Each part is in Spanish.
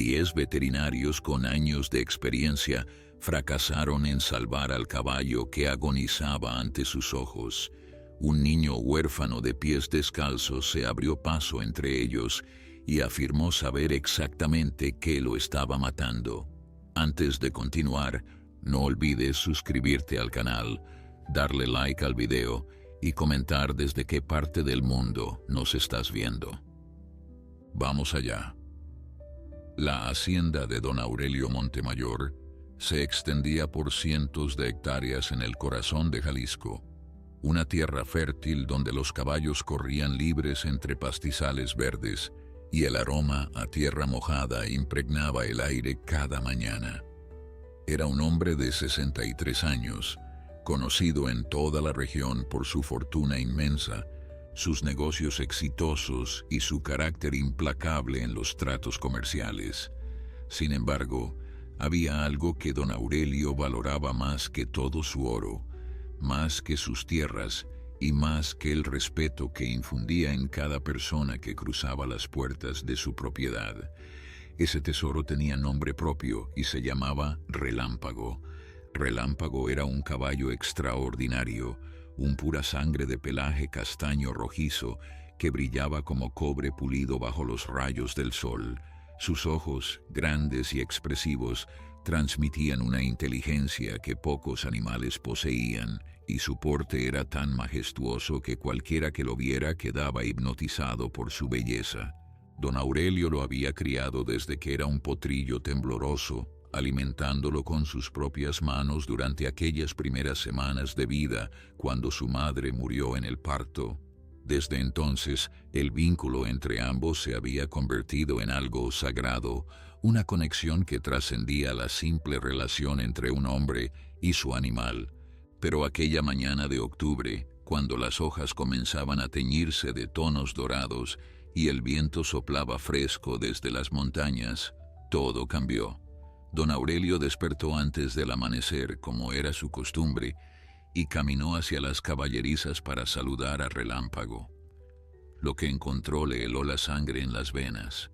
10 veterinarios con años de experiencia fracasaron en salvar al caballo que agonizaba ante sus ojos. Un niño huérfano de pies descalzos se abrió paso entre ellos y afirmó saber exactamente qué lo estaba matando. Antes de continuar, no olvides suscribirte al canal, darle like al video y comentar desde qué parte del mundo nos estás viendo. Vamos allá. La hacienda de don Aurelio Montemayor se extendía por cientos de hectáreas en el corazón de Jalisco, una tierra fértil donde los caballos corrían libres entre pastizales verdes y el aroma a tierra mojada impregnaba el aire cada mañana. Era un hombre de 63 años, conocido en toda la región por su fortuna inmensa, sus negocios exitosos y su carácter implacable en los tratos comerciales. Sin embargo, había algo que don Aurelio valoraba más que todo su oro, más que sus tierras y más que el respeto que infundía en cada persona que cruzaba las puertas de su propiedad. Ese tesoro tenía nombre propio y se llamaba Relámpago. Relámpago era un caballo extraordinario, un pura sangre de pelaje castaño rojizo que brillaba como cobre pulido bajo los rayos del sol. Sus ojos, grandes y expresivos, transmitían una inteligencia que pocos animales poseían, y su porte era tan majestuoso que cualquiera que lo viera quedaba hipnotizado por su belleza. Don Aurelio lo había criado desde que era un potrillo tembloroso, alimentándolo con sus propias manos durante aquellas primeras semanas de vida cuando su madre murió en el parto. Desde entonces, el vínculo entre ambos se había convertido en algo sagrado, una conexión que trascendía la simple relación entre un hombre y su animal. Pero aquella mañana de octubre, cuando las hojas comenzaban a teñirse de tonos dorados y el viento soplaba fresco desde las montañas, todo cambió. Don Aurelio despertó antes del amanecer, como era su costumbre, y caminó hacia las caballerizas para saludar a Relámpago. Lo que encontró le heló la sangre en las venas.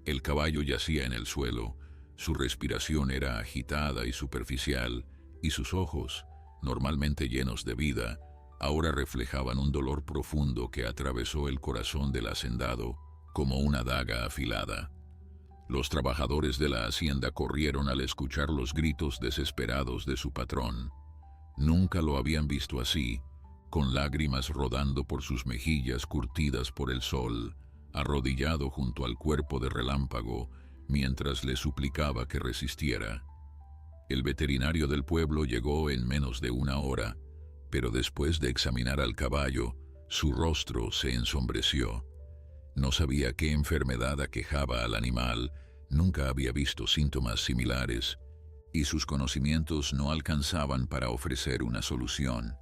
El caballo yacía en el suelo, su respiración era agitada y superficial, y sus ojos, normalmente llenos de vida, ahora reflejaban un dolor profundo que atravesó el corazón del hacendado como una daga afilada. Los trabajadores de la hacienda corrieron al escuchar los gritos desesperados de su patrón. Nunca lo habían visto así, con lágrimas rodando por sus mejillas curtidas por el sol, arrodillado junto al cuerpo de Relámpago, mientras le suplicaba que resistiera. El veterinario del pueblo llegó en menos de una hora, pero después de examinar al caballo, su rostro se ensombreció. No sabía qué enfermedad aquejaba al animal, nunca había visto síntomas similares, y sus conocimientos no alcanzaban para ofrecer una solución.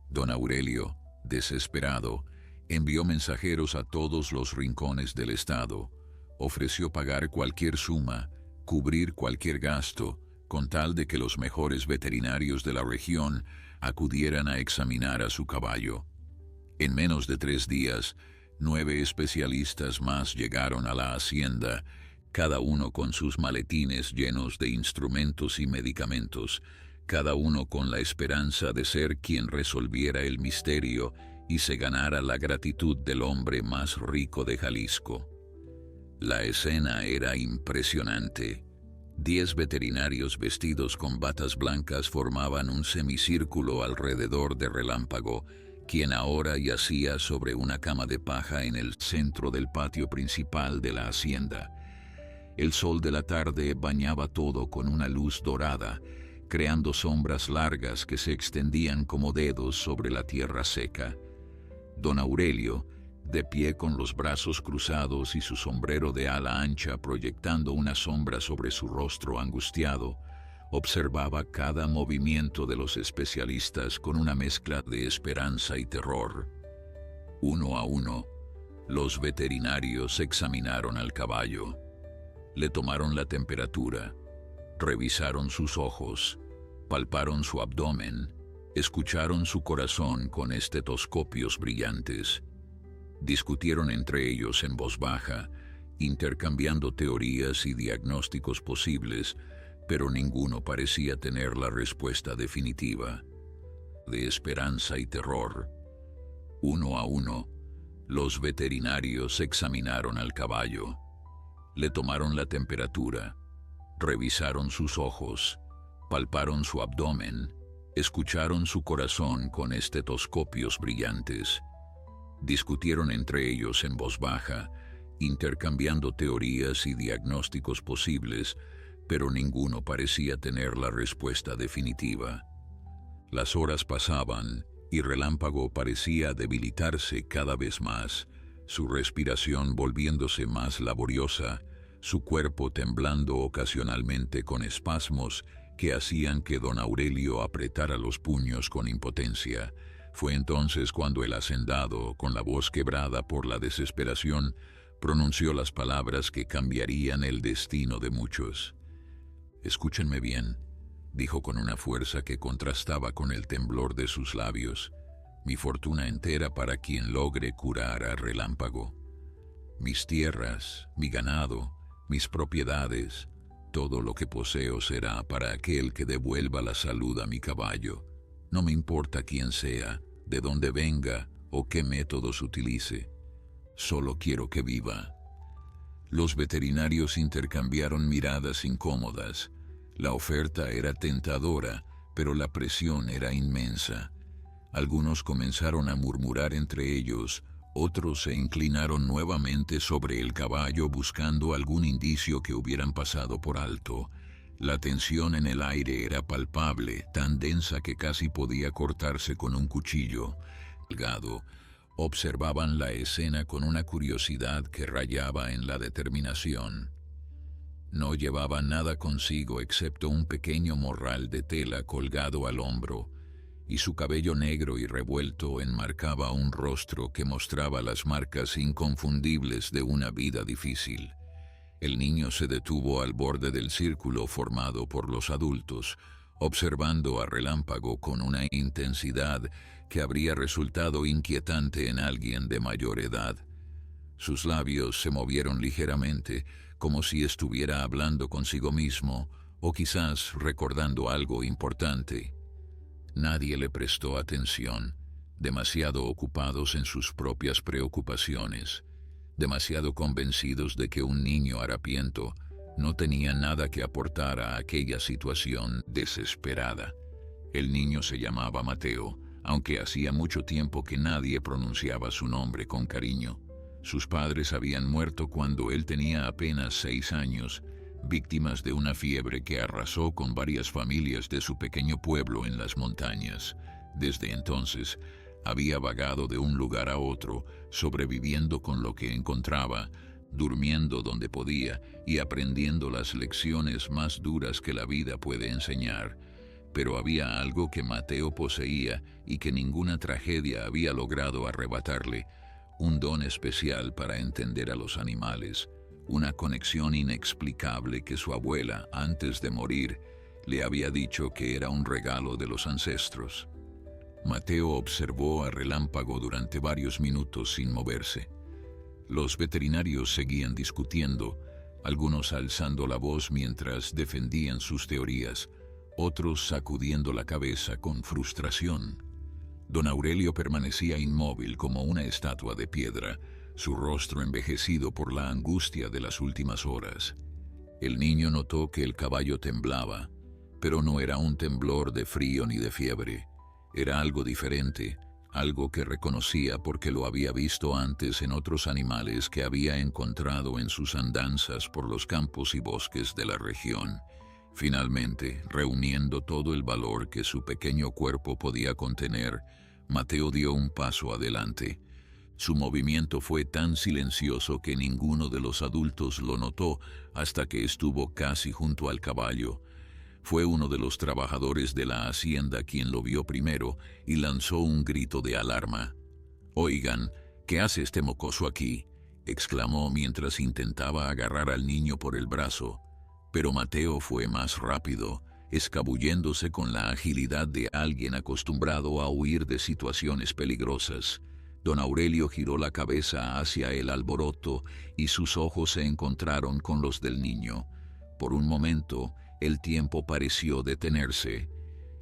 Don Aurelio, desesperado, envió mensajeros a todos los rincones del estado, ofreció pagar cualquier suma, cubrir cualquier gasto, con tal de que los mejores veterinarios de la región acudieran a examinar a su caballo. En menos de 3 días, 9 especialistas más llegaron a la hacienda, cada uno con sus maletines llenos de instrumentos y medicamentos, cada uno con la esperanza de ser quien resolviera el misterio y se ganara la gratitud del hombre más rico de Jalisco. La escena era impresionante. 10 veterinarios vestidos con batas blancas formaban un semicírculo alrededor de Relámpago, quien ahora yacía sobre una cama de paja en el centro del patio principal de la hacienda. El sol de la tarde bañaba todo con una luz dorada, creando sombras largas que se extendían como dedos sobre la tierra seca. Don Aurelio, de pie con los brazos cruzados y su sombrero de ala ancha proyectando una sombra sobre su rostro angustiado, observaba cada movimiento de los especialistas con una mezcla de esperanza y terror. Uno a uno, los veterinarios examinaron al caballo. Le tomaron la temperatura, revisaron sus ojos, palparon su abdomen, escucharon su corazón con estetoscopios brillantes. Discutieron entre ellos en voz baja, intercambiando teorías y diagnósticos posibles, pero ninguno parecía tener la respuesta definitiva. De esperanza y terror. Uno a uno, los veterinarios examinaron al caballo. Le tomaron la temperatura, revisaron sus ojos, palparon su abdomen, escucharon su corazón con estetoscopios brillantes. Discutieron entre ellos en voz baja, intercambiando teorías y diagnósticos posibles, pero ninguno parecía tener la respuesta definitiva. Las horas pasaban y Relámpago parecía debilitarse cada vez más, su respiración volviéndose más laboriosa, su cuerpo temblando ocasionalmente con espasmos que hacían que don Aurelio apretara los puños con impotencia. Fue entonces cuando el hacendado, con la voz quebrada por la desesperación, pronunció las palabras que cambiarían el destino de muchos. «Escúchenme bien», dijo con una fuerza que contrastaba con el temblor de sus labios. «Mi fortuna entera para quien logre curar a Relámpago. Mis tierras, mi ganado, mis propiedades, todo lo que poseo será para aquel que devuelva la salud a mi caballo. No me importa quién sea, de dónde venga o qué métodos utilice. Solo quiero que viva». Los veterinarios intercambiaron miradas incómodas. La oferta era tentadora, pero la presión era inmensa. Algunos comenzaron a murmurar entre ellos, otros se inclinaron nuevamente sobre el caballo buscando algún indicio que hubieran pasado por alto. La tensión en el aire era palpable, tan densa que casi podía cortarse con un cuchillo. Delgado, observaban la escena con una curiosidad que rayaba en la determinación. No llevaba nada consigo excepto un pequeño morral de tela colgado al hombro, y su cabello negro y revuelto enmarcaba un rostro que mostraba las marcas inconfundibles de una vida difícil. El niño se detuvo al borde del círculo formado por los adultos, observando a Relámpago con una intensidad que habría resultado inquietante en alguien de mayor edad. Sus labios se movieron ligeramente, como si estuviera hablando consigo mismo, o quizás recordando algo importante. Nadie le prestó atención, demasiado ocupados en sus propias preocupaciones, demasiado convencidos de que un niño harapiento no tenía nada que aportar a aquella situación desesperada. El niño se llamaba Mateo, aunque hacía mucho tiempo que nadie pronunciaba su nombre con cariño. Sus padres habían muerto cuando él tenía apenas 6 años, víctimas de una fiebre que arrasó con varias familias de su pequeño pueblo en las montañas. Desde entonces, había vagado de un lugar a otro, sobreviviendo con lo que encontraba, durmiendo donde podía y aprendiendo las lecciones más duras que la vida puede enseñar. Pero había algo que Mateo poseía y que ninguna tragedia había logrado arrebatarle: un don especial para entender a los animales, una conexión inexplicable que su abuela, antes de morir, le había dicho que era un regalo de los ancestros. Mateo observó a Relámpago durante varios minutos sin moverse. Los veterinarios seguían discutiendo, algunos alzando la voz mientras defendían sus teorías, otros sacudiendo la cabeza con frustración. Don Aurelio permanecía inmóvil como una estatua de piedra, su rostro envejecido por la angustia de las últimas horas. El niño notó que el caballo temblaba, pero no era un temblor de frío ni de fiebre. Era algo diferente, algo que reconocía porque lo había visto antes en otros animales que había encontrado en sus andanzas por los campos y bosques de la región. Finalmente, reuniendo todo el valor que su pequeño cuerpo podía contener, Mateo dio un paso adelante. Su movimiento fue tan silencioso que ninguno de los adultos lo notó hasta que estuvo casi junto al caballo. Fue uno de los trabajadores de la hacienda quien lo vio primero y lanzó un grito de alarma. «Oigan, ¿qué hace este mocoso aquí?», exclamó mientras intentaba agarrar al niño por el brazo. Pero Mateo fue más rápido, escabulléndose con la agilidad de alguien acostumbrado a huir de situaciones peligrosas. Don Aurelio giró la cabeza hacia el alboroto y sus ojos se encontraron con los del niño. Por un momento, el tiempo pareció detenerse.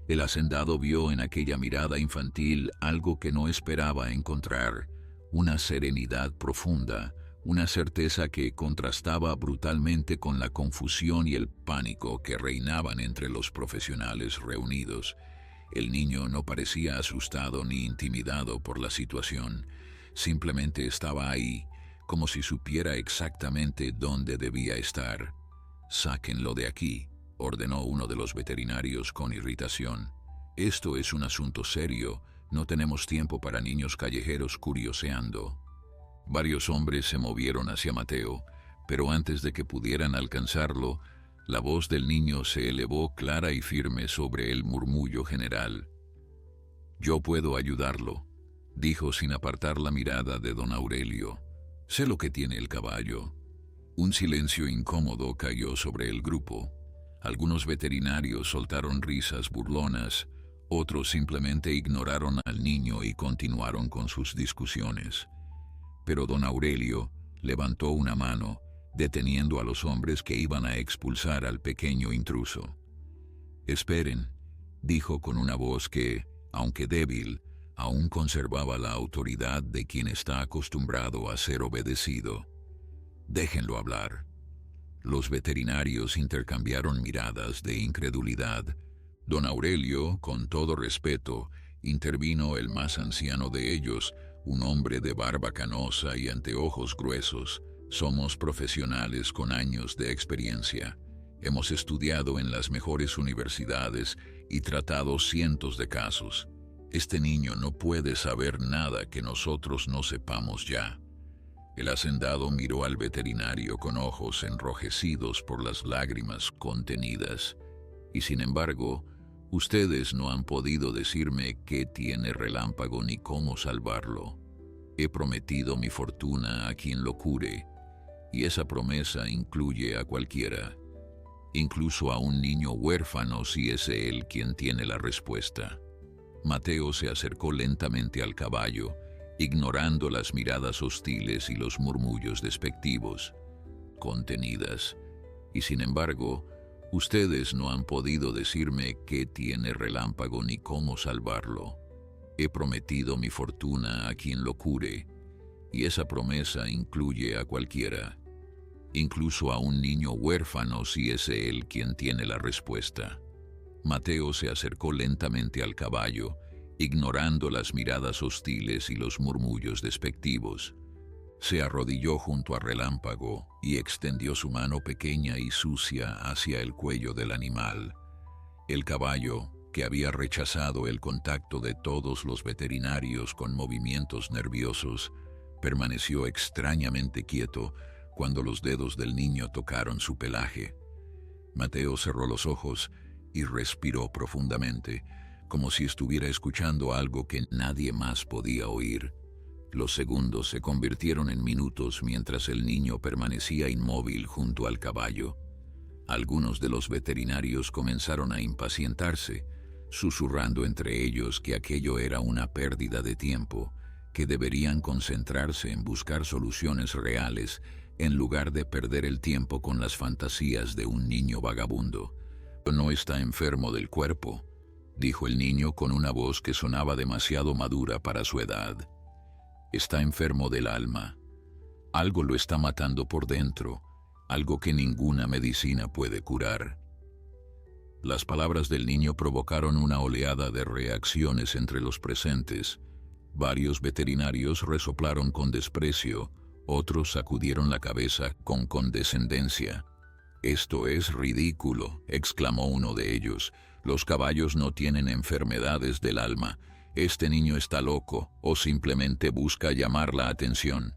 El hacendado vio en aquella mirada infantil algo que no esperaba encontrar: una serenidad profunda, una certeza que contrastaba brutalmente con la confusión y el pánico que reinaban entre los profesionales reunidos. El niño no parecía asustado ni intimidado por la situación. Simplemente estaba ahí, como si supiera exactamente dónde debía estar. «Sáquenlo de aquí», ordenó uno de los veterinarios con irritación. «Esto es un asunto serio. No tenemos tiempo para niños callejeros curioseando». Varios hombres se movieron hacia Mateo, pero antes de que pudieran alcanzarlo, la voz del niño se elevó clara y firme sobre el murmullo general. «Yo puedo ayudarlo», dijo sin apartar la mirada de don Aurelio. «Sé lo que tiene el caballo». Un silencio incómodo cayó sobre el grupo. Algunos veterinarios soltaron risas burlonas, otros simplemente ignoraron al niño y continuaron con sus discusiones. Pero don Aurelio levantó una mano, deteniendo a los hombres que iban a expulsar al pequeño intruso. «Esperen», dijo con una voz que, aunque débil, aún conservaba la autoridad de quien está acostumbrado a ser obedecido. «Déjenlo hablar». Los veterinarios intercambiaron miradas de incredulidad. Don Aurelio, con todo respeto, intervino el más anciano de ellos, un hombre de barba canosa y anteojos gruesos. «Somos profesionales con años de experiencia. Hemos estudiado en las mejores universidades y tratado cientos de casos. Este niño no puede saber nada que nosotros no sepamos ya». El hacendado miró al veterinario con ojos enrojecidos por las lágrimas contenidas. «Y sin embargo, ustedes no han podido decirme qué tiene Relámpago ni cómo salvarlo. He prometido mi fortuna a quien lo cure, y esa promesa incluye a cualquiera, incluso a un niño huérfano si es él quien tiene la respuesta». Mateo se acercó lentamente al caballo, ignorando las miradas hostiles y los murmullos despectivos, contenidas. «Y sin embargo, ustedes no han podido decirme qué tiene Relámpago ni cómo salvarlo. He prometido mi fortuna a quien lo cure, y esa promesa incluye a cualquiera, incluso a un niño huérfano si es él quien tiene la respuesta». Mateo se acercó lentamente al caballo, ignorando las miradas hostiles y los murmullos despectivos. Se arrodilló junto a Relámpago y extendió su mano pequeña y sucia hacia el cuello del animal. El caballo, que había rechazado el contacto de todos los veterinarios con movimientos nerviosos, permaneció extrañamente quieto cuando los dedos del niño tocaron su pelaje. Mateo cerró los ojos y respiró profundamente, como si estuviera escuchando algo que nadie más podía oír. Los segundos se convirtieron en minutos mientras el niño permanecía inmóvil junto al caballo. Algunos de los veterinarios comenzaron a impacientarse, susurrando entre ellos que aquello era una pérdida de tiempo, que deberían concentrarse en buscar soluciones reales en lugar de perder el tiempo con las fantasías de un niño vagabundo. «No está enfermo del cuerpo», dijo el niño con una voz que sonaba demasiado madura para su edad. «Está enfermo del alma. Algo lo está matando por dentro, algo que ninguna medicina puede curar». Las palabras del niño provocaron una oleada de reacciones entre los presentes. Varios veterinarios resoplaron con desprecio, otros sacudieron la cabeza con condescendencia. «Esto es ridículo», exclamó uno de ellos. «Los caballos no tienen enfermedades del alma. Este niño está loco o simplemente busca llamar la atención».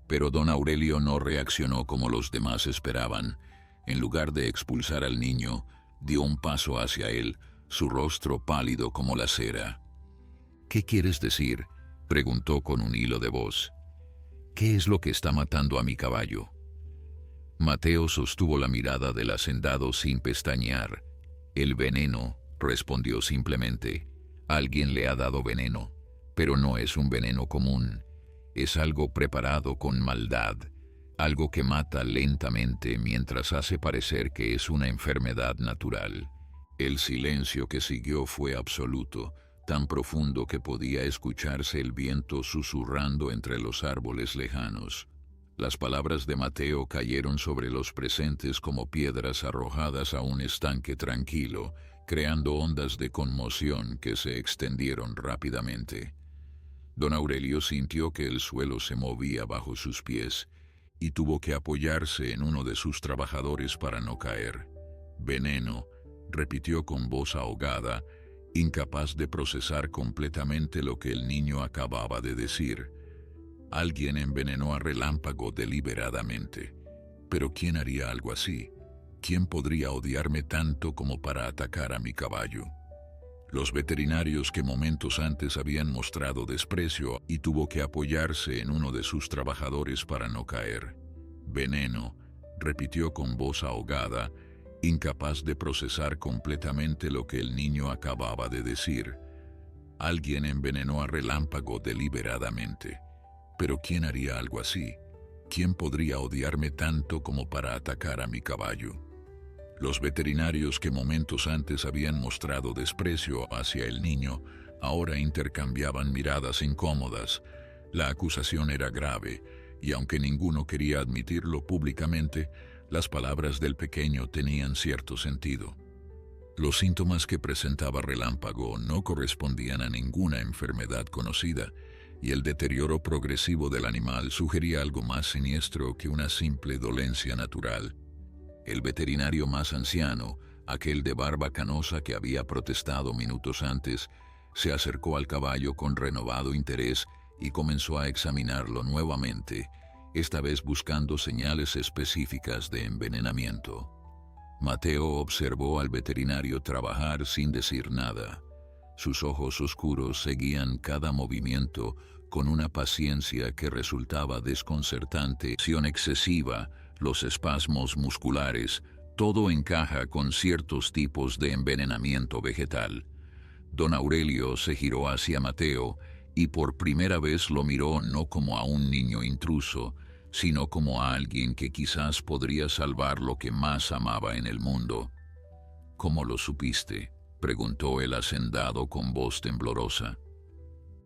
Pero don Aurelio no reaccionó como los demás esperaban. En lugar de expulsar al niño, dio un paso hacia él, su rostro pálido como la cera. «¿Qué quieres decir?», preguntó con un hilo de voz. «¿Qué es lo que está matando a mi caballo?». Mateo sostuvo la mirada del hacendado sin pestañear. «El veneno», respondió simplemente. «Alguien le ha dado veneno, pero no es un veneno común. Es algo preparado con maldad, algo que mata lentamente mientras hace parecer que es una enfermedad natural. El silencio que siguió fue absoluto, tan profundo que podía escucharse el viento susurrando entre los árboles lejanos. Las palabras de Mateo cayeron sobre los presentes como piedras arrojadas a un estanque tranquilo, creando ondas de conmoción que se extendieron rápidamente. Don Aurelio sintió que el suelo se movía bajo sus pies y tuvo que apoyarse en uno de sus trabajadores para no caer. «Veneno», repitió con voz ahogada, incapaz de procesar completamente lo que el niño acababa de decir. Alguien envenenó a Relámpago deliberadamente. ¿Pero quién haría algo así? ¿Quién podría odiarme tanto como para atacar a mi caballo? Los veterinarios que momentos antes habían mostrado desprecio y tuvo que apoyarse en uno de sus trabajadores para no caer. «Veneno», repitió con voz ahogada, incapaz de procesar completamente lo que el niño acababa de decir. Alguien envenenó a Relámpago deliberadamente. ¿Pero quién haría algo así? ¿Quién podría odiarme tanto como para atacar a mi caballo? Los veterinarios que momentos antes habían mostrado desprecio hacia el niño, ahora intercambiaban miradas incómodas. La acusación era grave, y aunque ninguno quería admitirlo públicamente, las palabras del pequeño tenían cierto sentido. Los síntomas que presentaba Relámpago no correspondían a ninguna enfermedad conocida, y el deterioro progresivo del animal sugería algo más siniestro que una simple dolencia natural. El veterinario más anciano, aquel de barba canosa que había protestado minutos antes, se acercó al caballo con renovado interés y comenzó a examinarlo nuevamente, esta vez buscando señales específicas de envenenamiento. Mateo observó al veterinario trabajar sin decir nada. Sus ojos oscuros seguían cada movimiento con una paciencia que resultaba desconcertante. Acción excesiva, los espasmos musculares, todo encaja con ciertos tipos de envenenamiento vegetal. Don Aurelio se giró hacia Mateo y por primera vez lo miró no como a un niño intruso, sino como a alguien que quizás podría salvar lo que más amaba en el mundo. «¿Cómo lo supiste?», preguntó el hacendado con voz temblorosa.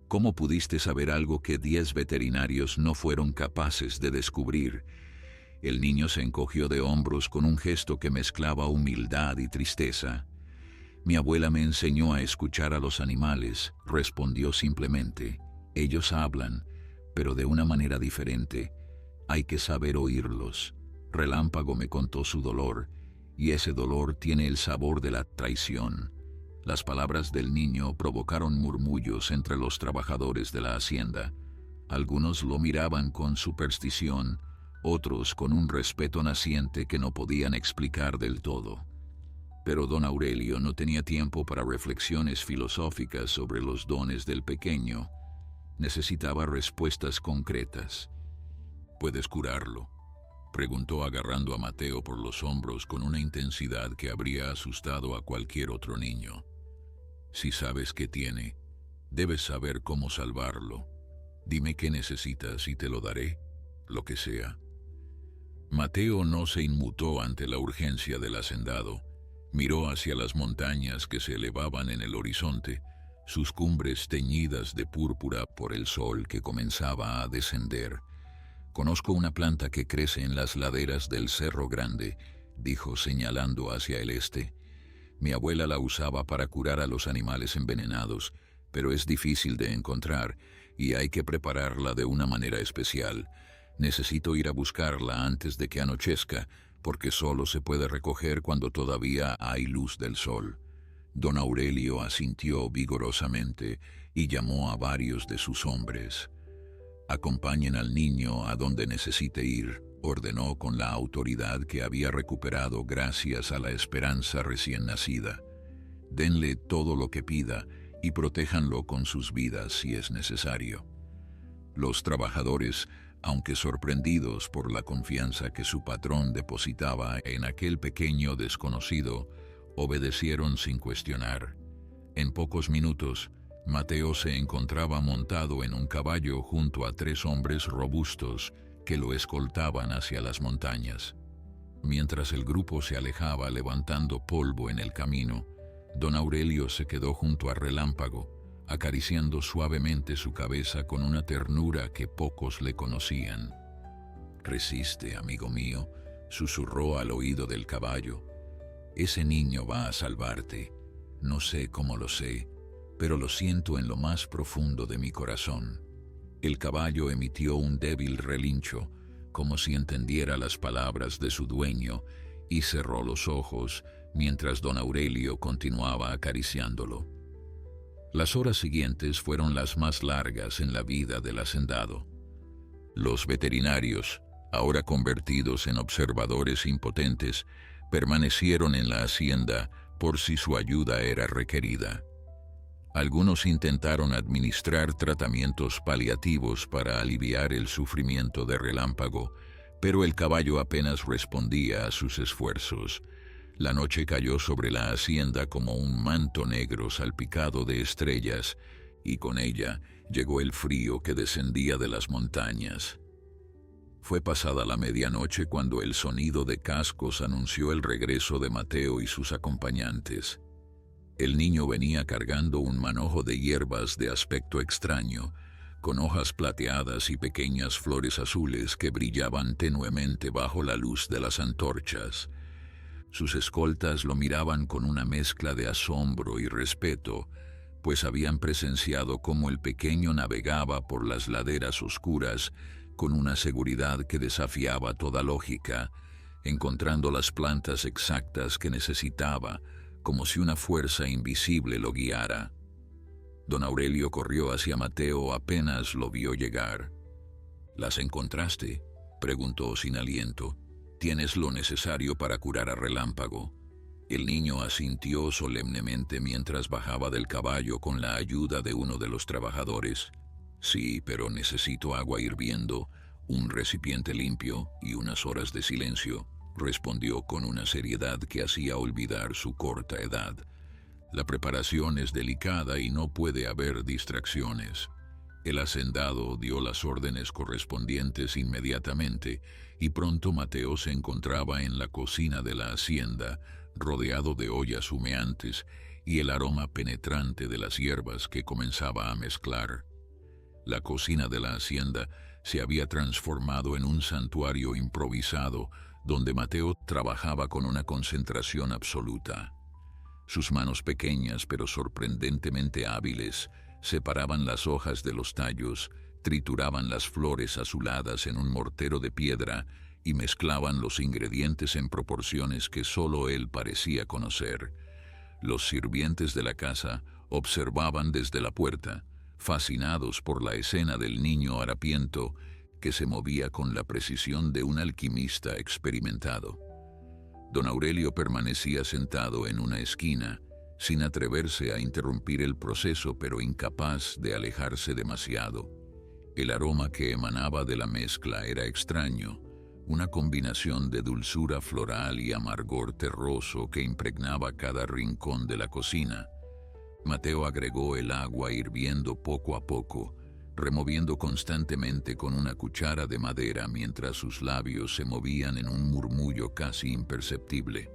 «¿Cómo pudiste saber algo que 10 veterinarios no fueron capaces de descubrir?». El niño se encogió de hombros con un gesto que mezclaba humildad y tristeza. «Mi abuela me enseñó a escuchar a los animales», respondió simplemente. «Ellos hablan, pero de una manera diferente. Hay que saber oírlos. Relámpago me contó su dolor, y ese dolor tiene el sabor de la traición». Las palabras del niño provocaron murmullos entre los trabajadores de la hacienda. Algunos lo miraban con superstición, otros con un respeto naciente que no podían explicar del todo. Pero don Aurelio no tenía tiempo para reflexiones filosóficas sobre los dones del pequeño. Necesitaba respuestas concretas. «¿Puedes curarlo?», preguntó agarrando a Mateo por los hombros con una intensidad que habría asustado a cualquier otro niño. «Si sabes qué tiene, debes saber cómo salvarlo. Dime qué necesitas y te lo daré, lo que sea». Mateo no se inmutó ante la urgencia del hacendado. Miró hacia las montañas que se elevaban en el horizonte, sus cumbres teñidas de púrpura por el sol que comenzaba a descender. «Conozco una planta que crece en las laderas del Cerro Grande», dijo señalando hacia el este. «Mi abuela la usaba para curar a los animales envenenados, pero es difícil de encontrar y hay que prepararla de una manera especial. Necesito ir a buscarla antes de que anochezca, porque solo se puede recoger cuando todavía hay luz del sol». Don Aurelio asintió vigorosamente y llamó a varios de sus hombres. «Acompañen al niño a donde necesite ir», ordenó con la autoridad que había recuperado gracias a la esperanza recién nacida. «Denle todo lo que pida y protéjanlo con sus vidas si es necesario». Los trabajadores, aunque sorprendidos por la confianza que su patrón depositaba en aquel pequeño desconocido, obedecieron sin cuestionar. En pocos minutos, Mateo se encontraba montado en un caballo junto a 3 hombres robustos que lo escoltaban hacia las montañas. Mientras el grupo se alejaba levantando polvo en el camino, don Aurelio se quedó junto a Relámpago, acariciando suavemente su cabeza con una ternura que pocos le conocían. «Resiste, amigo mío», susurró al oído del caballo. «Ese niño va a salvarte. No sé cómo lo sé, pero lo siento en lo más profundo de mi corazón». El caballo emitió un débil relincho, como si entendiera las palabras de su dueño, y cerró los ojos mientras don Aurelio continuaba acariciándolo. Las horas siguientes fueron las más largas en la vida del hacendado. Los veterinarios, ahora convertidos en observadores impotentes, permanecieron en la hacienda por si su ayuda era requerida. Algunos intentaron administrar tratamientos paliativos para aliviar el sufrimiento de Relámpago, pero el caballo apenas respondía a sus esfuerzos. La noche cayó sobre la hacienda como un manto negro salpicado de estrellas, y con ella llegó el frío que descendía de las montañas. Fue pasada la medianoche cuando el sonido de cascos anunció el regreso de Mateo y sus acompañantes. El niño venía cargando un manojo de hierbas de aspecto extraño, con hojas plateadas y pequeñas flores azules que brillaban tenuemente bajo la luz de las antorchas. Sus escoltas lo miraban con una mezcla de asombro y respeto, pues habían presenciado cómo el pequeño navegaba por las laderas oscuras con una seguridad que desafiaba toda lógica, encontrando las plantas exactas que necesitaba, como si una fuerza invisible lo guiara. Don Aurelio corrió hacia Mateo apenas lo vio llegar. «¿Las encontraste?», preguntó sin aliento. «¿Tienes lo necesario para curar a Relámpago?». El niño asintió solemnemente mientras bajaba del caballo con la ayuda de uno de los trabajadores. «Sí, pero necesito agua hirviendo, un recipiente limpio y unas horas de silencio», respondió con una seriedad que hacía olvidar su corta edad. «La preparación es delicada y no puede haber distracciones». El hacendado dio las órdenes correspondientes inmediatamente, y pronto Mateo se encontraba en la cocina de la hacienda, rodeado de ollas humeantes y el aroma penetrante de las hierbas que comenzaba a mezclar. La cocina de la hacienda se había transformado en un santuario improvisado, donde Mateo trabajaba con una concentración absoluta. Sus manos pequeñas pero sorprendentemente hábiles separaban las hojas de los tallos, trituraban las flores azuladas en un mortero de piedra y mezclaban los ingredientes en proporciones que solo él parecía conocer. Los sirvientes de la casa observaban desde la puerta, fascinados por la escena del niño harapiento que se movía con la precisión de un alquimista experimentado. Don Aurelio permanecía sentado en una esquina, sin atreverse a interrumpir el proceso, pero incapaz de alejarse demasiado. El aroma que emanaba de la mezcla era extraño, una combinación de dulzura floral y amargor terroso que impregnaba cada rincón de la cocina. Mateo agregó el agua hirviendo poco a poco, removiendo constantemente con una cuchara de madera mientras sus labios se movían en un murmullo casi imperceptible.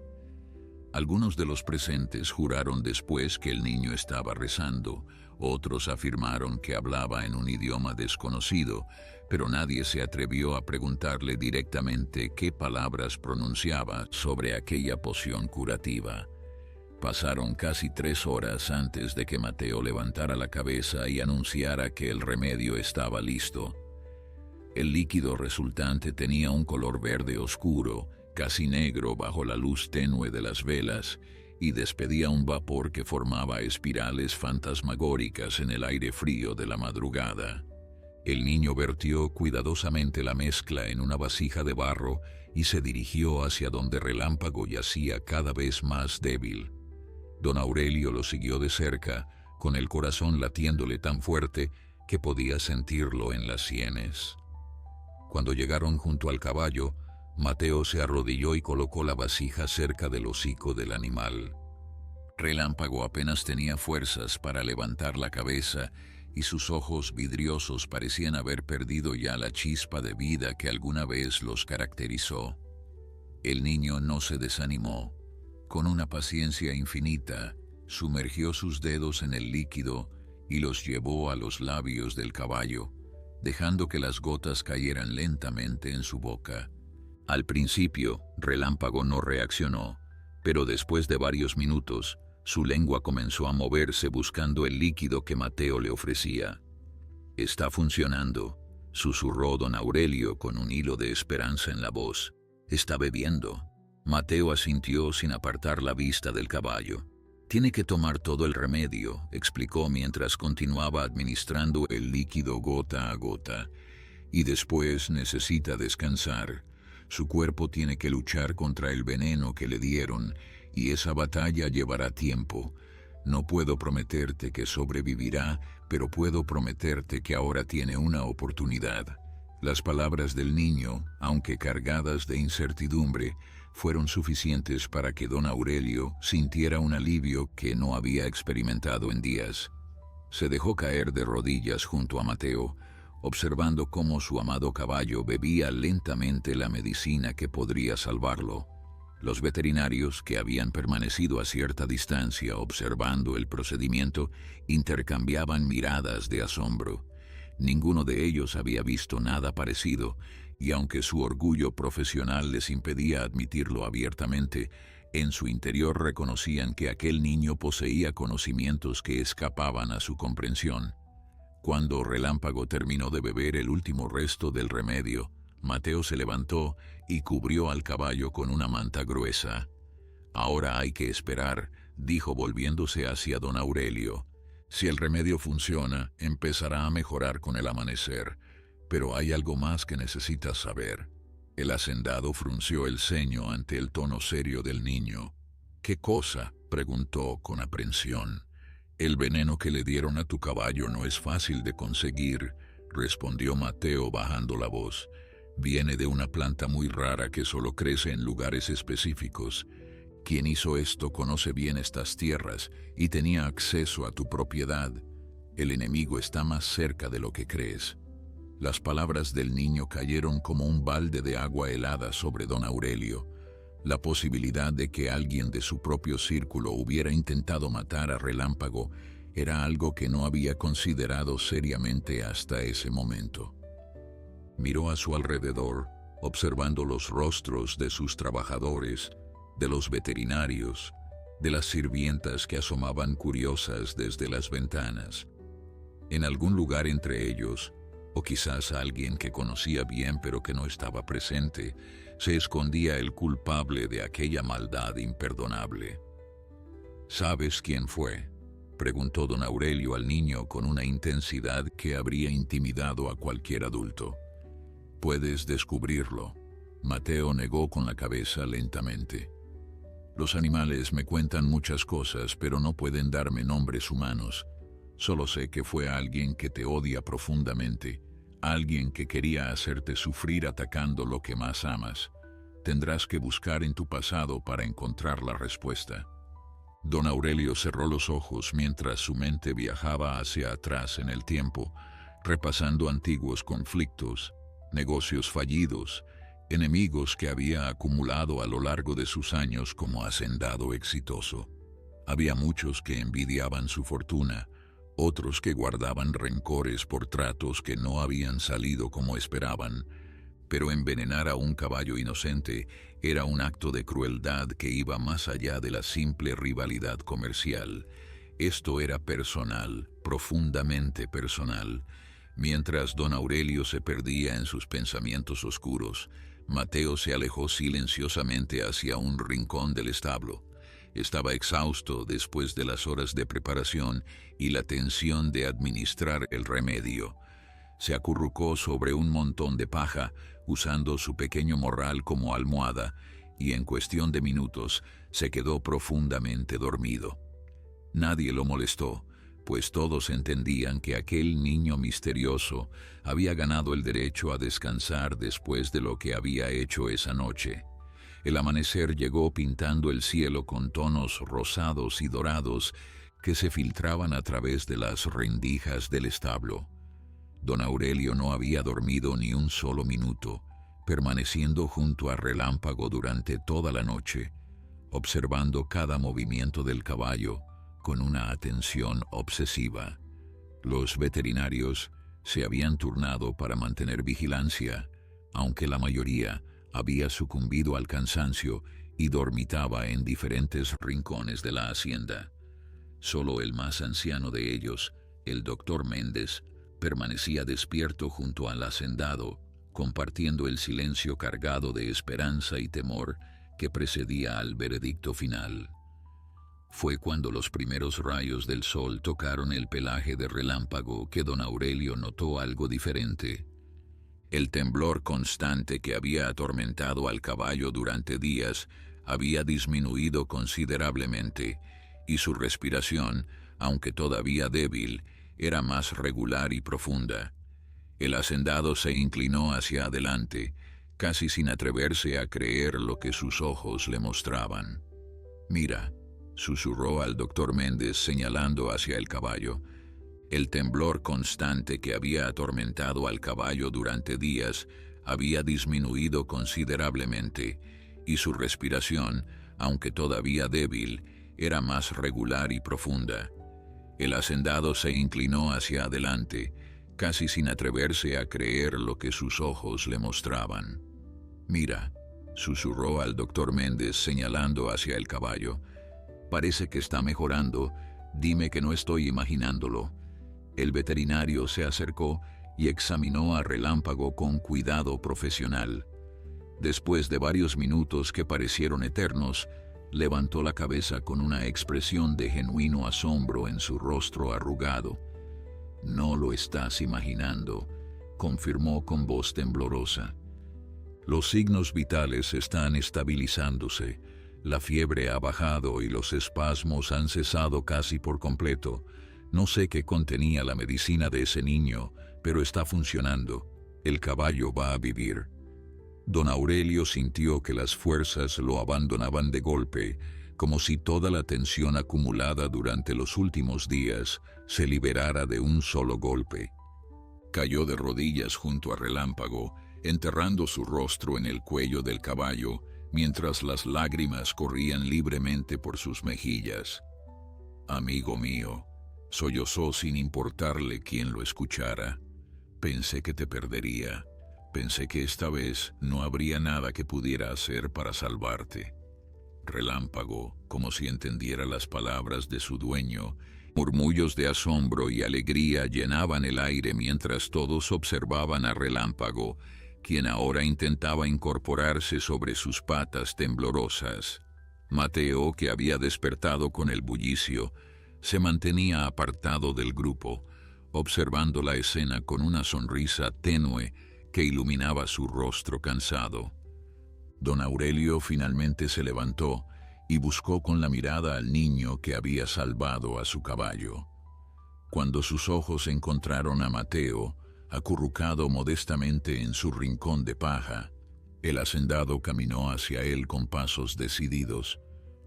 Algunos de los presentes juraron después que el niño estaba rezando, otros afirmaron que hablaba en un idioma desconocido, pero nadie se atrevió a preguntarle directamente qué palabras pronunciaba sobre aquella poción curativa. Pasaron casi 3 horas antes de que Mateo levantara la cabeza y anunciara que el remedio estaba listo. El líquido resultante tenía un color verde oscuro, casi negro bajo la luz tenue de las velas, y despedía un vapor que formaba espirales fantasmagóricas en el aire frío de la madrugada. El niño vertió cuidadosamente la mezcla en una vasija de barro y se dirigió hacia donde Relámpago yacía cada vez más débil. Don Aurelio lo siguió de cerca, con el corazón latiéndole tan fuerte que podía sentirlo en las sienes. Cuando llegaron junto al caballo, Mateo se arrodilló y colocó la vasija cerca del hocico del animal. Relámpago apenas tenía fuerzas para levantar la cabeza y sus ojos vidriosos parecían haber perdido ya la chispa de vida que alguna vez los caracterizó. El niño no se desanimó. Con una paciencia infinita, sumergió sus dedos en el líquido y los llevó a los labios del caballo, dejando que las gotas cayeran lentamente en su boca. Al principio, Relámpago no reaccionó, pero después de varios minutos, su lengua comenzó a moverse buscando el líquido que Mateo le ofrecía. «Está funcionando», susurró don Aurelio con un hilo de esperanza en la voz. «Está bebiendo». Mateo asintió sin apartar la vista del caballo. «Tiene que tomar todo el remedio», explicó mientras continuaba administrando el líquido gota a gota. «Y después necesita descansar. Su cuerpo tiene que luchar contra el veneno que le dieron, y esa batalla llevará tiempo. No puedo prometerte que sobrevivirá, pero puedo prometerte que ahora tiene una oportunidad». Las palabras del niño, aunque cargadas de incertidumbre, fueron suficientes para que don Aurelio sintiera un alivio que no había experimentado en días. Se dejó caer de rodillas junto a Mateo, observando cómo su amado caballo bebía lentamente la medicina que podría salvarlo. Los veterinarios, que habían permanecido a cierta distancia observando el procedimiento, intercambiaban miradas de asombro. Ninguno de ellos había visto nada parecido, y aunque su orgullo profesional les impedía admitirlo abiertamente, en su interior reconocían que aquel niño poseía conocimientos que escapaban a su comprensión. Cuando Relámpago terminó de beber el último resto del remedio, Mateo se levantó y cubrió al caballo con una manta gruesa. «Ahora hay que esperar», dijo volviéndose hacia don Aurelio. «Si el remedio funciona, empezará a mejorar con el amanecer. Pero hay algo más que necesitas saber». El hacendado frunció el ceño ante el tono serio del niño. «¿Qué cosa?», preguntó con aprensión. «El veneno que le dieron a tu caballo no es fácil de conseguir», respondió Mateo bajando la voz. «Viene de una planta muy rara que solo crece en lugares específicos. Quien hizo esto conoce bien estas tierras y tenía acceso a tu propiedad. El enemigo está más cerca de lo que crees». Las palabras del niño cayeron como un balde de agua helada sobre don Aurelio. La posibilidad de que alguien de su propio círculo hubiera intentado matar a Relámpago era algo que no había considerado seriamente hasta ese momento. Miró a su alrededor, observando los rostros de sus trabajadores, de los veterinarios, de las sirvientas que asomaban curiosas desde las ventanas. En algún lugar entre ellos, o quizás alguien que conocía bien pero que no estaba presente, se escondía el culpable de aquella maldad imperdonable. «¿Sabes quién fue?», preguntó don Aurelio al niño con una intensidad que habría intimidado a cualquier adulto. «Puedes descubrirlo». Mateo negó con la cabeza lentamente. «Los animales me cuentan muchas cosas, pero no pueden darme nombres humanos. Solo sé que fue alguien que te odia profundamente, alguien que quería hacerte sufrir atacando lo que más amas. Tendrás que buscar en tu pasado para encontrar la respuesta». Don Aurelio cerró los ojos mientras su mente viajaba hacia atrás en el tiempo, repasando antiguos conflictos, negocios fallidos, enemigos que había acumulado a lo largo de sus años como hacendado exitoso. Había muchos que envidiaban su fortuna, otros que guardaban rencores por tratos que no habían salido como esperaban, pero envenenar a un caballo inocente era un acto de crueldad que iba más allá de la simple rivalidad comercial. Esto era personal, profundamente personal. Mientras don Aurelio se perdía en sus pensamientos oscuros, Mateo se alejó silenciosamente hacia un rincón del establo. Estaba exhausto después de las horas de preparación y la tensión de administrar el remedio. Se acurrucó sobre un montón de paja, usando su pequeño morral como almohada, y en cuestión de minutos se quedó profundamente dormido. Nadie lo molestó, pues todos entendían que aquel niño misterioso había ganado el derecho a descansar después de lo que había hecho esa noche. El amanecer llegó pintando el cielo con tonos rosados y dorados que se filtraban a través de las rendijas del establo. Don Aurelio no había dormido ni un solo minuto, permaneciendo junto a Relámpago durante toda la noche, observando cada movimiento del caballo con una atención obsesiva. Los veterinarios se habían turnado para mantener vigilancia, aunque la mayoría había sucumbido al cansancio y dormitaba en diferentes rincones de la hacienda. Solo el más anciano de ellos, el doctor Méndez, permanecía despierto junto al hacendado, compartiendo el silencio cargado de esperanza y temor que precedía al veredicto final. Fue cuando los primeros rayos del sol tocaron el pelaje de Relámpago que don Aurelio notó algo diferente. El temblor constante que había atormentado al caballo durante días había disminuido considerablemente, y su respiración, aunque todavía débil, era más regular y profunda. El hacendado se inclinó hacia adelante, casi sin atreverse a creer lo que sus ojos le mostraban. «Mira», susurró al doctor Méndez señalando hacia el caballo. El temblor constante que había atormentado al caballo durante días había disminuido considerablemente, y su respiración, aunque todavía débil, era más regular y profunda. El hacendado se inclinó hacia adelante, casi sin atreverse a creer lo que sus ojos le mostraban. «Mira», susurró al doctor Méndez señalando hacia el caballo. «Parece que está mejorando. Dime que no estoy imaginándolo». El veterinario se acercó y examinó a Relámpago con cuidado profesional. Después de varios minutos que parecieron eternos, levantó la cabeza con una expresión de genuino asombro en su rostro arrugado. «No lo estás imaginando», confirmó con voz temblorosa. «Los signos vitales están estabilizándose. La fiebre ha bajado y los espasmos han cesado casi por completo. No sé qué contenía la medicina de ese niño, pero está funcionando. El caballo va a vivir». Don Aurelio sintió que las fuerzas lo abandonaban de golpe, como si toda la tensión acumulada durante los últimos días se liberara de un solo golpe. Cayó de rodillas junto a Relámpago, enterrando su rostro en el cuello del caballo, mientras las lágrimas corrían libremente por sus mejillas. «Amigo mío», sollozó sin importarle quién lo escuchara, «pensé que te perdería. Pensé que esta vez no habría nada que pudiera hacer para salvarte». Relámpago, como si entendiera las palabras de su dueño, murmullos de asombro y alegría llenaban el aire mientras todos observaban a Relámpago, quien ahora intentaba incorporarse sobre sus patas temblorosas. Mateo, que había despertado con el bullicio, se mantenía apartado del grupo, observando la escena con una sonrisa tenue que iluminaba su rostro cansado. Don Aurelio finalmente se levantó y buscó con la mirada al niño que había salvado a su caballo. Cuando sus ojos encontraron a Mateo, acurrucado modestamente en su rincón de paja, el hacendado caminó hacia él con pasos decididos.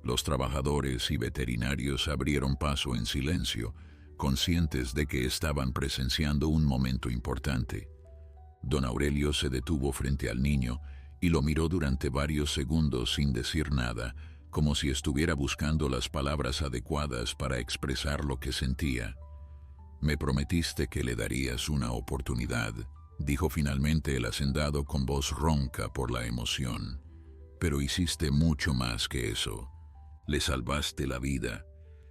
Los trabajadores y veterinarios abrieron paso en silencio, conscientes de que estaban presenciando un momento importante. Don Aurelio se detuvo frente al niño y lo miró durante varios segundos sin decir nada, como si estuviera buscando las palabras adecuadas para expresar lo que sentía. «Me prometiste que le darías una oportunidad», dijo finalmente el hacendado con voz ronca por la emoción. «Pero hiciste mucho más que eso. Le salvaste la vida,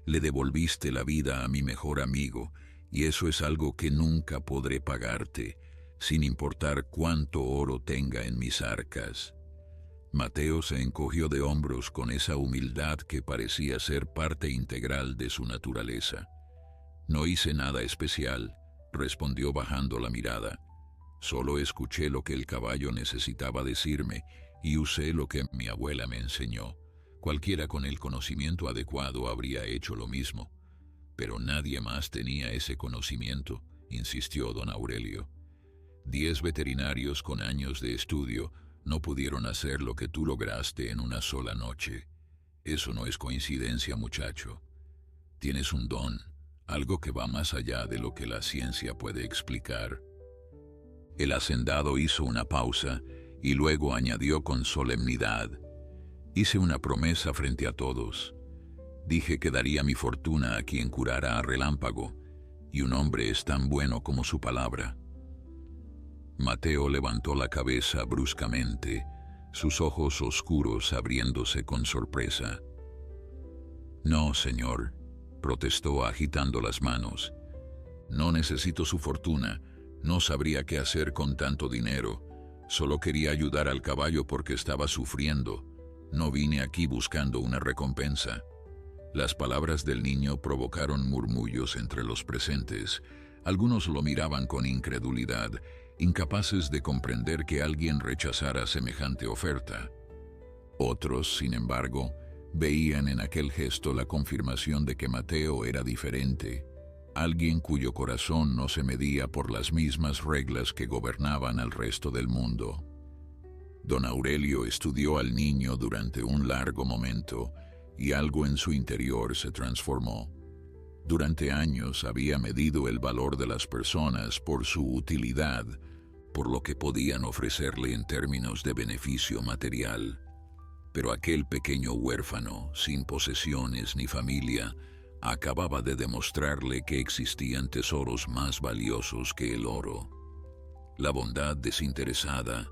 le devolviste la vida a mi mejor amigo, y eso es algo que nunca podré pagarte, sin importar cuánto oro tenga en mis arcas». Mateo se encogió de hombros con esa humildad que parecía ser parte integral de su naturaleza. «No hice nada especial», respondió bajando la mirada. «Solo escuché lo que el caballo necesitaba decirme y usé lo que mi abuela me enseñó. Cualquiera con el conocimiento adecuado habría hecho lo mismo. Pero nadie más tenía ese conocimiento», insistió don Aurelio. 10 veterinarios con años de estudio no pudieron hacer lo que tú lograste en una sola noche. Eso no es coincidencia, muchacho. Tienes un don, algo que va más allá de lo que la ciencia puede explicar. El hacendado hizo una pausa y luego añadió con solemnidad: hice una promesa frente a todos. Dije que daría mi fortuna a quien curara a Relámpago, y un hombre es tan bueno como su palabra. Mateo levantó la cabeza bruscamente, sus ojos oscuros abriéndose con sorpresa. No, señor, protestó agitando las manos. No necesito su fortuna, no sabría qué hacer con tanto dinero. Solo quería ayudar al caballo porque estaba sufriendo. No vine aquí buscando una recompensa. Las palabras del niño provocaron murmullos entre los presentes. Algunos lo miraban con incredulidad, incapaces de comprender que alguien rechazara semejante oferta. Otros, sin embargo, veían en aquel gesto la confirmación de que Mateo era diferente, alguien cuyo corazón no se medía por las mismas reglas que gobernaban al resto del mundo. Don Aurelio estudió al niño durante un largo momento, y algo en su interior se transformó. Durante años había medido el valor de las personas por su utilidad, por lo que podían ofrecerle en términos de beneficio material. Pero aquel pequeño huérfano, sin posesiones ni familia, acababa de demostrarle que existían tesoros más valiosos que el oro. La bondad desinteresada,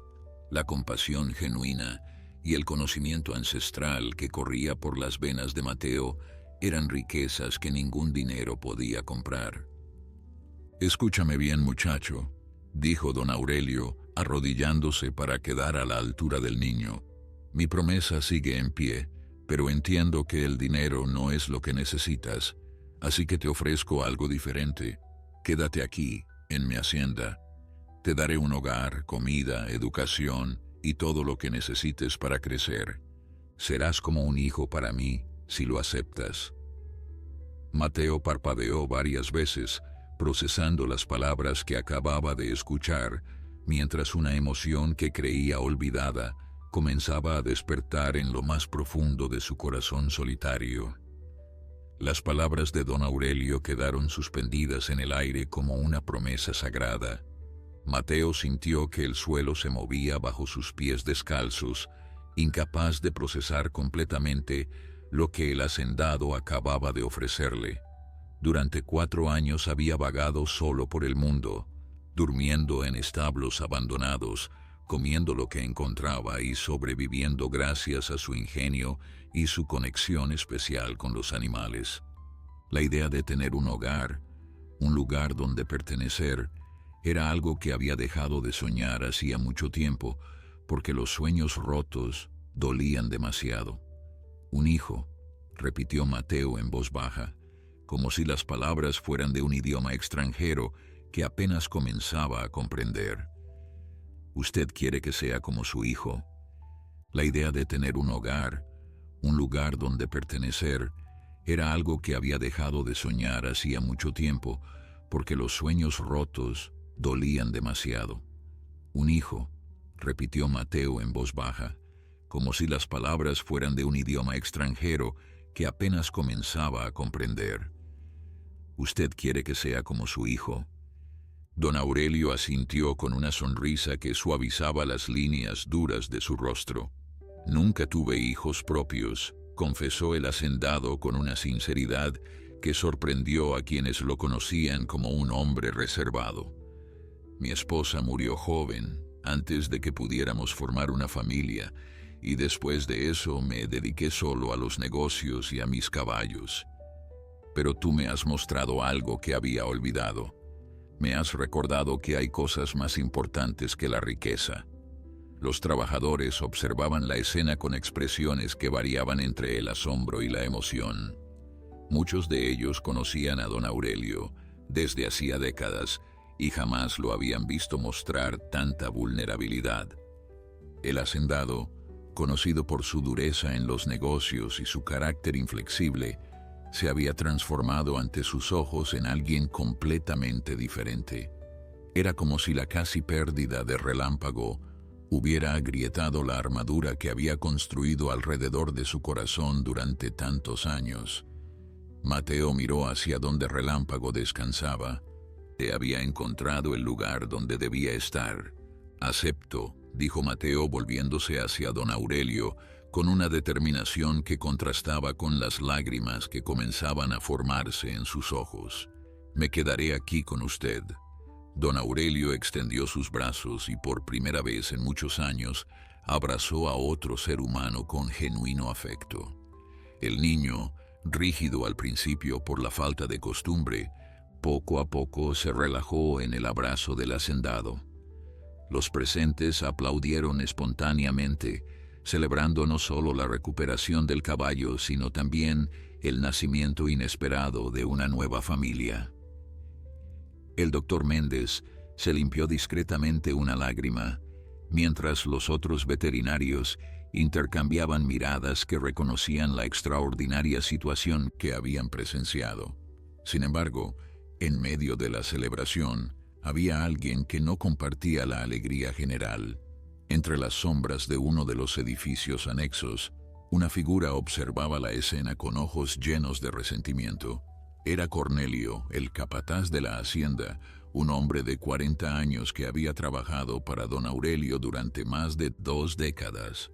la compasión genuina y el conocimiento ancestral que corría por las venas de Mateo eran riquezas que ningún dinero podía comprar. «Escúchame bien, muchacho», dijo don Aurelio, arrodillándose para quedar a la altura del niño. «Mi promesa sigue en pie, pero entiendo que el dinero no es lo que necesitas, así que te ofrezco algo diferente. Quédate aquí, en mi hacienda. Te daré un hogar, comida, educación y todo lo que necesites para crecer. Serás como un hijo para mí, si lo aceptas». Mateo parpadeó varias veces, procesando las palabras que acababa de escuchar, mientras una emoción que creía olvidada comenzaba a despertar en lo más profundo de su corazón solitario. Las palabras de don Aurelio quedaron suspendidas en el aire como una promesa sagrada. Mateo sintió que el suelo se movía bajo sus pies descalzos, incapaz de procesar completamente lo que el hacendado acababa de ofrecerle. Durante 4 años había vagado solo por el mundo, durmiendo en establos abandonados, comiendo lo que encontraba y sobreviviendo gracias a su ingenio y su conexión especial con los animales. La idea de tener un hogar, un lugar donde pertenecer, era algo que había dejado de soñar hacía mucho tiempo, porque los sueños rotos dolían demasiado. «Un hijo», repitió Mateo en voz baja, como si las palabras fueran de un idioma extranjero que apenas comenzaba a comprender. «Usted quiere que sea como su hijo». La idea de tener un hogar, un lugar donde pertenecer, era algo que había dejado de soñar hacía mucho tiempo, porque los sueños rotos dolían demasiado. «Un hijo», repitió Mateo en voz baja, como si las palabras fueran de un idioma extranjero que apenas comenzaba a comprender. «¿Usted quiere que sea como su hijo?» Don Aurelio asintió con una sonrisa que suavizaba las líneas duras de su rostro. «Nunca tuve hijos propios», confesó el hacendado con una sinceridad que sorprendió a quienes lo conocían como un hombre reservado. «Mi esposa murió joven, antes de que pudiéramos formar una familia, y después de eso me dediqué solo a los negocios y a mis caballos. Pero tú me has mostrado algo que había olvidado. Me has recordado que hay cosas más importantes que la riqueza». Los trabajadores observaban la escena con expresiones que variaban entre el asombro y la emoción. Muchos de ellos conocían a don Aurelio desde hacía décadas y jamás lo habían visto mostrar tanta vulnerabilidad. El hacendado, conocido por su dureza en los negocios y su carácter inflexible, se había transformado ante sus ojos en alguien completamente diferente. Era como si la casi pérdida de Relámpago hubiera agrietado la armadura que había construido alrededor de su corazón durante tantos años. Mateo miró hacia donde Relámpago descansaba. Había encontrado el lugar donde debía estar. «Acepto», dijo Mateo volviéndose hacia don Aurelio, con una determinación que contrastaba con las lágrimas que comenzaban a formarse en sus ojos. «Me quedaré aquí con usted». Don Aurelio extendió sus brazos y por primera vez en muchos años abrazó a otro ser humano con genuino afecto. El niño, rígido al principio por la falta de costumbre, poco a poco se relajó en el abrazo del hacendado. Los presentes aplaudieron espontáneamente, celebrando no solo la recuperación del caballo, sino también el nacimiento inesperado de una nueva familia. El doctor Méndez se limpió discretamente una lágrima, mientras los otros veterinarios intercambiaban miradas que reconocían la extraordinaria situación que habían presenciado. Sin embargo, en medio de la celebración, había alguien que no compartía la alegría general. Entre las sombras de uno de los edificios anexos, una figura observaba la escena con ojos llenos de resentimiento. Era Cornelio, el capataz de la hacienda, un hombre de 40 años que había trabajado para don Aurelio durante más de 2 décadas.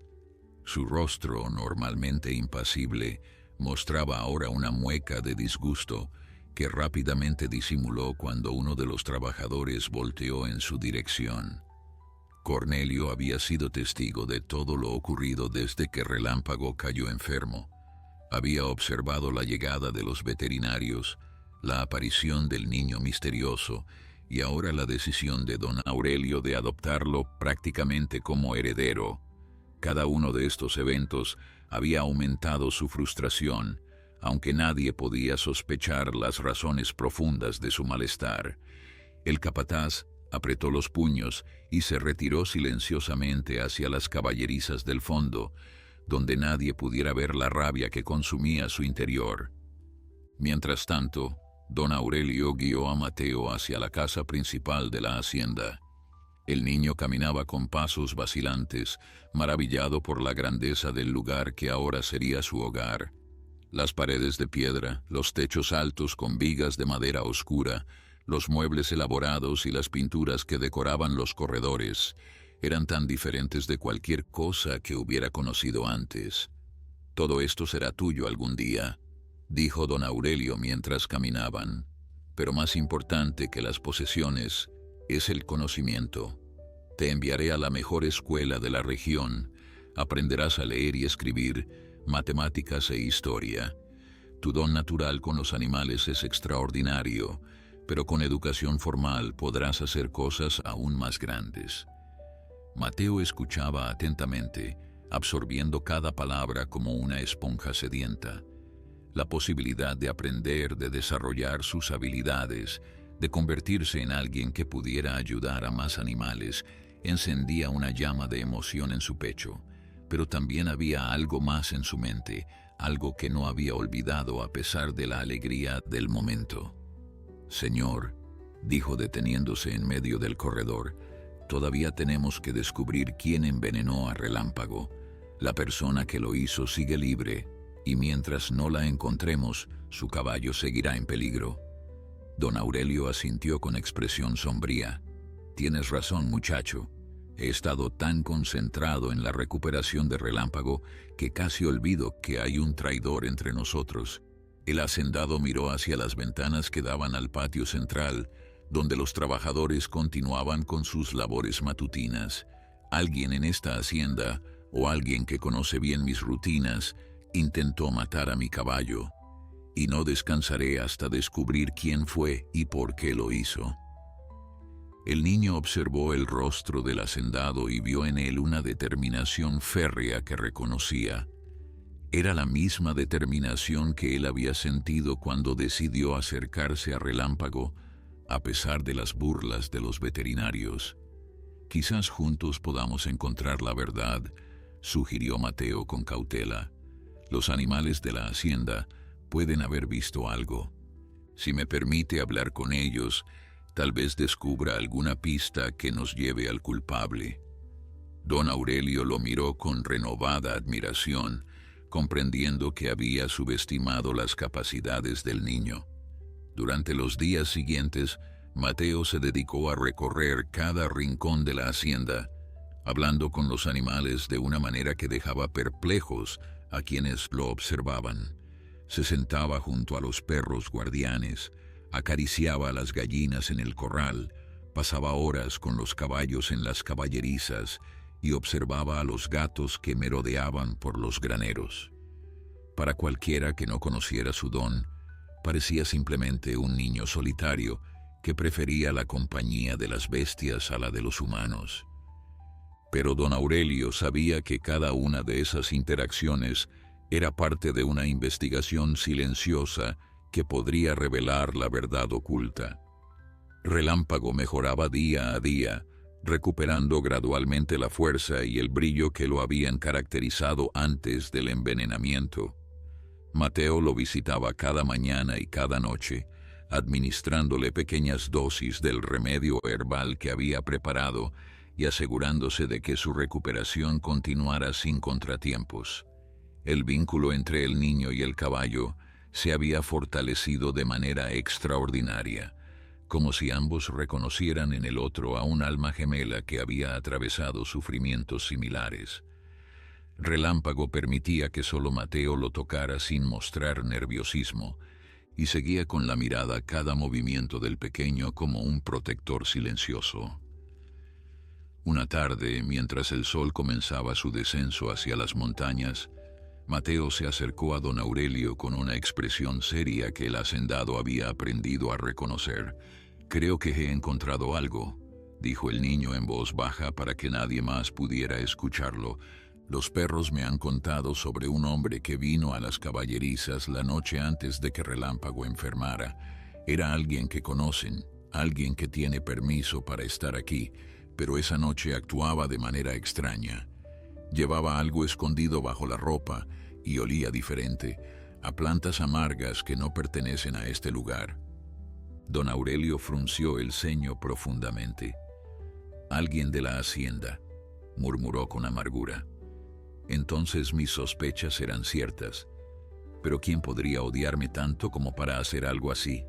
Su rostro, normalmente impasible, mostraba ahora una mueca de disgusto que rápidamente disimuló cuando uno de los trabajadores volteó en su dirección. Cornelio había sido testigo de todo lo ocurrido desde que Relámpago cayó enfermo. Había observado la llegada de los veterinarios, la aparición del niño misterioso y ahora la decisión de don Aurelio de adoptarlo prácticamente como heredero. Cada uno de estos eventos había aumentado su frustración, aunque nadie podía sospechar las razones profundas de su malestar. El capataz apretó los puños y se retiró silenciosamente hacia las caballerizas del fondo, donde nadie pudiera ver la rabia que consumía su interior. Mientras tanto, don Aurelio guió a Mateo hacia la casa principal de la hacienda. El niño caminaba con pasos vacilantes, maravillado por la grandeza del lugar que ahora sería su hogar. Las paredes de piedra, los techos altos con vigas de madera oscura, los muebles elaborados y las pinturas que decoraban los corredores eran tan diferentes de cualquier cosa que hubiera conocido antes. «Todo esto será tuyo algún día», dijo don Aurelio mientras caminaban. «Pero más importante que las posesiones es el conocimiento. Te enviaré a la mejor escuela de la región. Aprenderás a leer y escribir, matemáticas e historia. Tu don natural con los animales es extraordinario, pero con educación formal podrás hacer cosas aún más grandes». Mateo escuchaba atentamente, absorbiendo cada palabra como una esponja sedienta. La posibilidad de aprender, de desarrollar sus habilidades, de convertirse en alguien que pudiera ayudar a más animales, encendía una llama de emoción en su pecho, pero también había algo más en su mente, algo que no había olvidado a pesar de la alegría del momento. «Señor», dijo deteniéndose en medio del corredor, «todavía tenemos que descubrir quién envenenó a Relámpago. La persona que lo hizo sigue libre, y mientras no la encontremos, su caballo seguirá en peligro». Don Aurelio asintió con expresión sombría. «Tienes razón, muchacho. He estado tan concentrado en la recuperación de Relámpago que casi olvido que hay un traidor entre nosotros». El hacendado miró hacia las ventanas que daban al patio central, donde los trabajadores continuaban con sus labores matutinas. «Alguien en esta hacienda, o alguien que conoce bien mis rutinas, intentó matar a mi caballo, y no descansaré hasta descubrir quién fue y por qué lo hizo». El niño observó el rostro del hacendado y vio en él una determinación férrea que reconocía. Era la misma determinación que él había sentido cuando decidió acercarse a Relámpago, a pesar de las burlas de los veterinarios. «Quizás juntos podamos encontrar la verdad», sugirió Mateo con cautela. «Los animales de la hacienda pueden haber visto algo. Si me permite hablar con ellos, tal vez descubra alguna pista que nos lleve al culpable». Don Aurelio lo miró con renovada admiración, comprendiendo que había subestimado las capacidades del niño. Durante los días siguientes, Mateo se dedicó a recorrer cada rincón de la hacienda, hablando con los animales de una manera que dejaba perplejos a quienes lo observaban. Se sentaba junto a los perros guardianes, acariciaba a las gallinas en el corral, pasaba horas con los caballos en las caballerizas y observaba a los gatos que merodeaban por los graneros. Para cualquiera que no conociera su don, parecía simplemente un niño solitario que prefería la compañía de las bestias a la de los humanos. Pero don Aurelio sabía que cada una de esas interacciones era parte de una investigación silenciosa que podría revelar la verdad oculta. Relámpago mejoraba día a día, recuperando gradualmente la fuerza y el brillo que lo habían caracterizado antes del envenenamiento. Mateo lo visitaba cada mañana y cada noche, administrándole pequeñas dosis del remedio herbal que había preparado y asegurándose de que su recuperación continuara sin contratiempos. El vínculo entre el niño y el caballo se había fortalecido de manera extraordinaria, como si ambos reconocieran en el otro a un alma gemela que había atravesado sufrimientos similares. Relámpago permitía que solo Mateo lo tocara sin mostrar nerviosismo, y seguía con la mirada cada movimiento del pequeño como un protector silencioso. Una tarde, mientras el sol comenzaba su descenso hacia las montañas, Mateo se acercó a don Aurelio con una expresión seria que el hacendado había aprendido a reconocer. «Creo que he encontrado algo», dijo el niño en voz baja para que nadie más pudiera escucharlo. «Los perros me han contado sobre un hombre que vino a las caballerizas la noche antes de que Relámpago enfermara. Era alguien que conocen, alguien que tiene permiso para estar aquí, pero esa noche actuaba de manera extraña. Llevaba algo escondido bajo la ropa y olía diferente, a plantas amargas que no pertenecen a este lugar». Don Aurelio frunció el ceño profundamente. «Alguien de la hacienda», murmuró con amargura. «Entonces mis sospechas eran ciertas. Pero ¿quién podría odiarme tanto como para hacer algo así?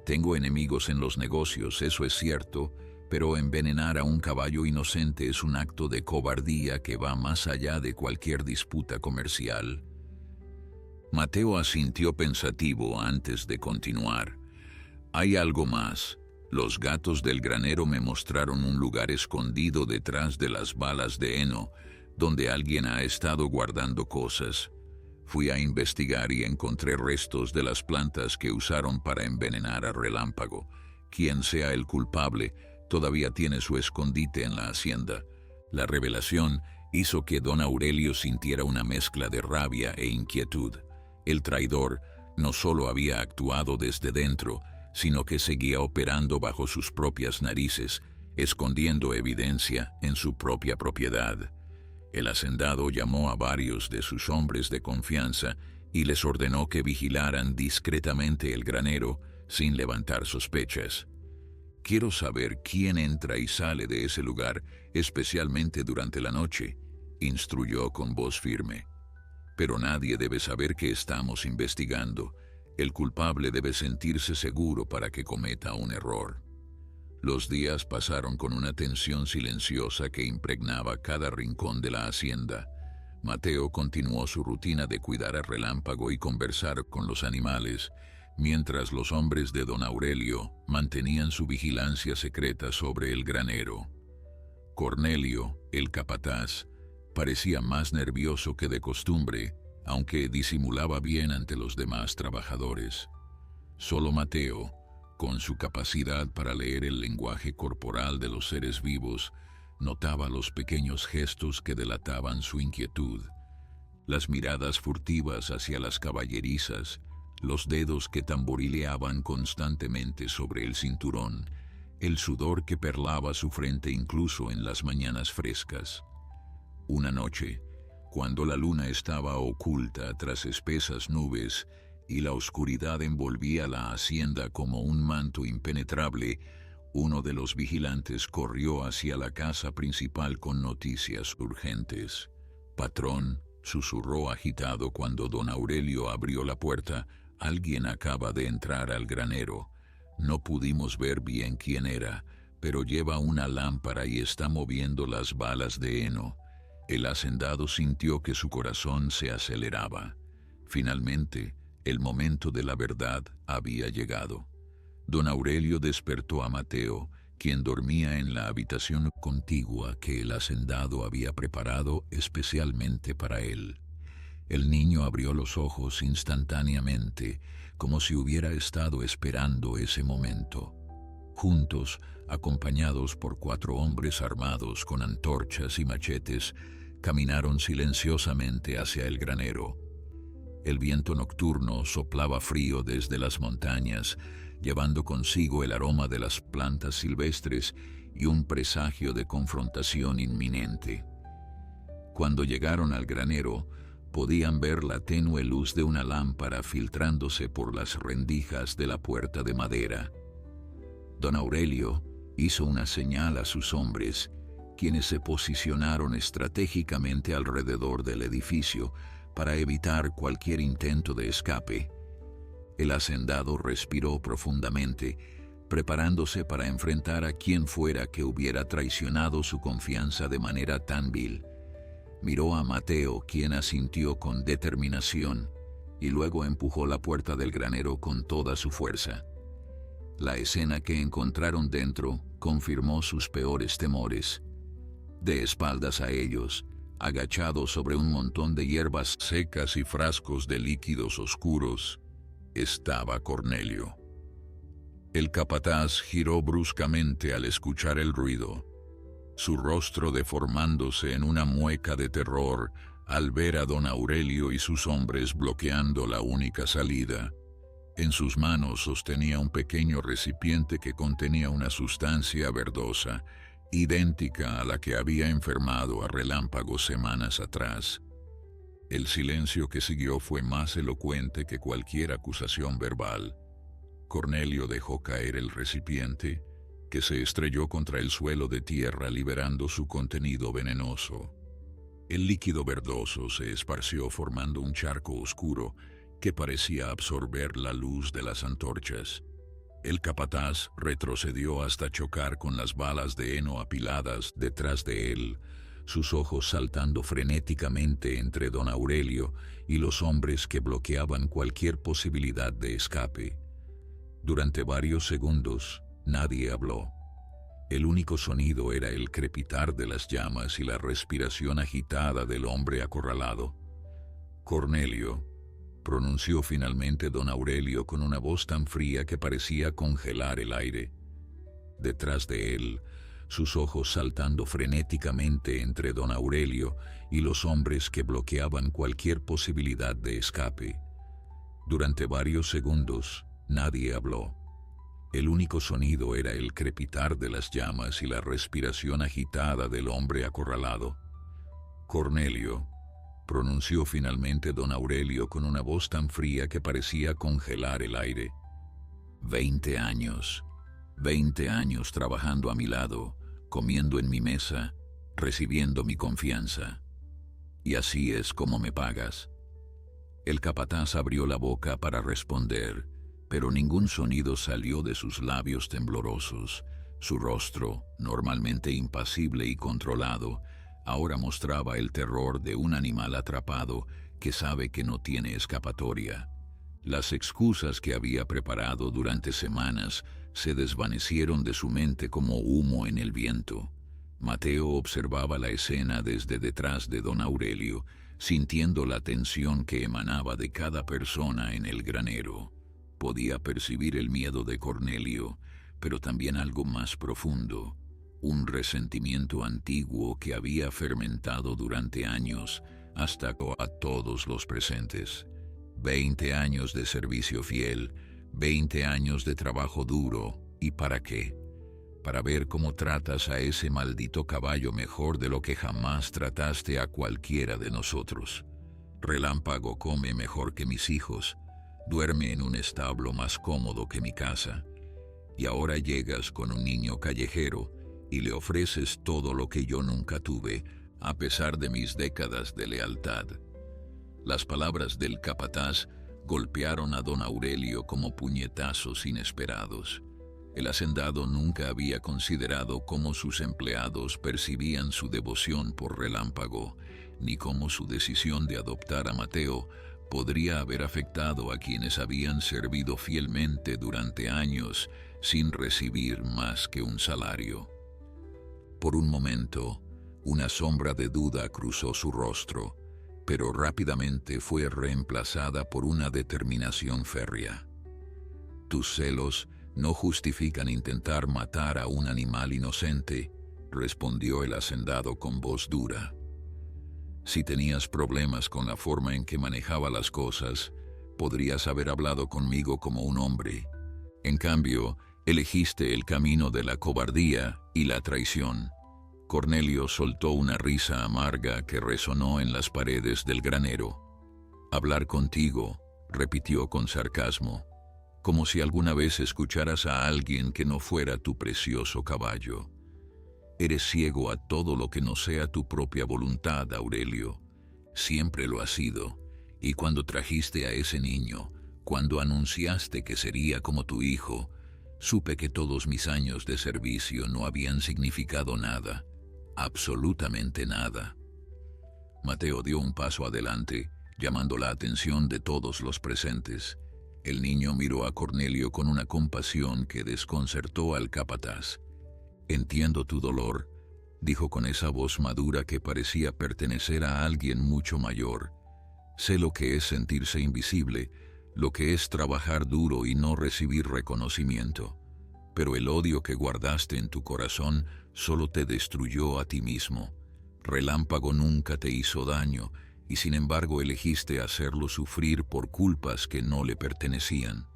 Tengo enemigos en los negocios, eso es cierto, pero envenenar a un caballo inocente es un acto de cobardía que va más allá de cualquier disputa comercial». Mateo asintió pensativo antes de continuar. «Hay algo más. Los gatos del granero me mostraron un lugar escondido detrás de las balas de heno, donde alguien ha estado guardando cosas. Fui a investigar y encontré restos de las plantas que usaron para envenenar a Relámpago. Quien sea el culpable, todavía tiene su escondite en la hacienda». La revelación hizo que don Aurelio sintiera una mezcla de rabia e inquietud. El traidor no solo había actuado desde dentro, sino que seguía operando bajo sus propias narices, escondiendo evidencia en su propia propiedad. El hacendado llamó a varios de sus hombres de confianza y les ordenó que vigilaran discretamente el granero sin levantar sospechas. «Quiero saber quién entra y sale de ese lugar, especialmente durante la noche», instruyó con voz firme. «Pero nadie debe saber que estamos investigando. El culpable debe sentirse seguro para que cometa un error». Los días pasaron con una tensión silenciosa que impregnaba cada rincón de la hacienda. Mateo continuó su rutina de cuidar a Relámpago y conversar con los animales, mientras los hombres de don Aurelio mantenían su vigilancia secreta sobre el granero. Cornelio, el capataz, parecía más nervioso que de costumbre, aunque disimulaba bien ante los demás trabajadores. Solo Mateo, con su capacidad para leer el lenguaje corporal de los seres vivos, notaba los pequeños gestos que delataban su inquietud. Las miradas furtivas hacia las caballerizas, los dedos que tamborileaban constantemente sobre el cinturón, el sudor que perlaba su frente incluso en las mañanas frescas. Una noche, cuando la luna estaba oculta tras espesas nubes y la oscuridad envolvía la hacienda como un manto impenetrable, Uno de los vigilantes corrió hacia la casa principal con noticias urgentes. «Patrón», susurró agitado cuando don Aurelio abrió la puerta, «alguien acaba de entrar al granero. No pudimos ver bien quién era, pero lleva una lámpara y está moviendo las balas de heno». El hacendado sintió que su corazón se aceleraba. Finalmente, el momento de la verdad había llegado. Don Aurelio despertó a Mateo, quien dormía en la habitación contigua que el hacendado había preparado especialmente para él. El niño abrió los ojos instantáneamente, como si hubiera estado esperando ese momento. Juntos, acompañados por 4 hombres armados con antorchas y machetes, caminaron silenciosamente hacia el granero. El viento nocturno soplaba frío desde las montañas, llevando consigo el aroma de las plantas silvestres y un presagio de confrontación inminente. Cuando llegaron al granero, podían ver la tenue luz de una lámpara filtrándose por las rendijas de la puerta de madera. Don Aurelio hizo una señal a sus hombres, quienes se posicionaron estratégicamente alrededor del edificio para evitar cualquier intento de escape. El hacendado respiró profundamente, preparándose para enfrentar a quien fuera que hubiera traicionado su confianza de manera tan vil. Miró a Mateo, quien asintió con determinación, y luego empujó la puerta del granero con toda su fuerza. La escena que encontraron dentro confirmó sus peores temores. De espaldas a ellos, agachado sobre un montón de hierbas secas y frascos de líquidos oscuros, estaba Cornelio. El capataz giró bruscamente al escuchar el ruido, su rostro deformándose en una mueca de terror al ver a don Aurelio y sus hombres bloqueando la única salida. En sus manos sostenía un pequeño recipiente que contenía una sustancia verdosa, idéntica a la que había enfermado a Relámpago semanas atrás. El silencio que siguió fue más elocuente que cualquier acusación verbal. Cornelio dejó caer el recipiente, que se estrelló contra el suelo de tierra liberando su contenido venenoso. El líquido verdoso se esparció formando un charco oscuro que parecía absorber la luz de las antorchas. El capataz retrocedió hasta chocar con las balas de heno apiladas detrás de él, sus ojos saltando frenéticamente entre don Aurelio y los hombres que bloqueaban cualquier posibilidad de escape. Durante varios segundos, nadie habló. El único sonido era el crepitar de las llamas y la respiración agitada del hombre acorralado. «Cornelio», pronunció finalmente don Aurelio con una voz tan fría que parecía congelar el aire. Detrás de él, sus ojos saltando frenéticamente entre don Aurelio y los hombres que bloqueaban cualquier posibilidad de escape. Durante varios segundos, nadie habló. El único sonido era el crepitar de las llamas y la respiración agitada del hombre acorralado. «Cornelio», pronunció finalmente don Aurelio con una voz tan fría que parecía congelar el aire. 20 años. 20 años trabajando a mi lado, comiendo en mi mesa, recibiendo mi confianza. Y así es como me pagas. El capataz abrió la boca para responder, pero ningún sonido salió de sus labios temblorosos. Su rostro, normalmente impasible y controlado, ahora mostraba el terror de un animal atrapado que sabe que no tiene escapatoria. Las excusas que había preparado durante semanas se desvanecieron de su mente como humo en el viento. Mateo observaba la escena desde detrás de don Aurelio, sintiendo la tensión que emanaba de cada persona en el granero. Podía percibir el miedo de Cornelio, pero también algo más profundo, un resentimiento antiguo que había fermentado durante años hasta a todos los presentes. 20 años de servicio fiel, 20 años de trabajo duro, ¿y para qué? Para ver cómo tratas a ese maldito caballo mejor de lo que jamás trataste a cualquiera de nosotros. Relámpago come mejor que mis hijos, duerme en un establo más cómodo que mi casa. Y ahora llegas con un niño callejero y le ofreces todo lo que yo nunca tuve, a pesar de mis décadas de lealtad. Las palabras del capataz golpearon a don Aurelio como puñetazos inesperados. El hacendado nunca había considerado cómo sus empleados percibían su devoción por Relámpago, ni cómo su decisión de adoptar a Mateo podría haber afectado a quienes habían servido fielmente durante años sin recibir más que un salario. Por un momento, una sombra de duda cruzó su rostro, pero rápidamente fue reemplazada por una determinación férrea. Tus celos no justifican intentar matar a un animal inocente, respondió el hacendado con voz dura. Si tenías problemas con la forma en que manejaba las cosas, podrías haber hablado conmigo como un hombre. En cambio, elegiste el camino de la cobardía y la traición. Cornelio soltó una risa amarga que resonó en las paredes del granero. Hablar contigo, repitió con sarcasmo, como si alguna vez escucharas a alguien que no fuera tu precioso caballo. Eres ciego a todo lo que no sea tu propia voluntad, Aurelio. Siempre lo has sido, y cuando trajiste a ese niño, cuando anunciaste que sería como tu hijo, supe que todos mis años de servicio no habían significado nada. Absolutamente nada. Mateo dio un paso adelante, llamando la atención de todos los presentes. El niño miró a Cornelio con una compasión que desconcertó al capataz. Entiendo tu dolor, dijo con esa voz madura que parecía pertenecer a alguien mucho mayor. Sé lo que es sentirse invisible, lo que es trabajar duro y no recibir reconocimiento. Pero el odio que guardaste en tu corazón solo te destruyó a ti mismo. Relámpago nunca te hizo daño, y sin embargo elegiste hacerlo sufrir por culpas que no le pertenecían.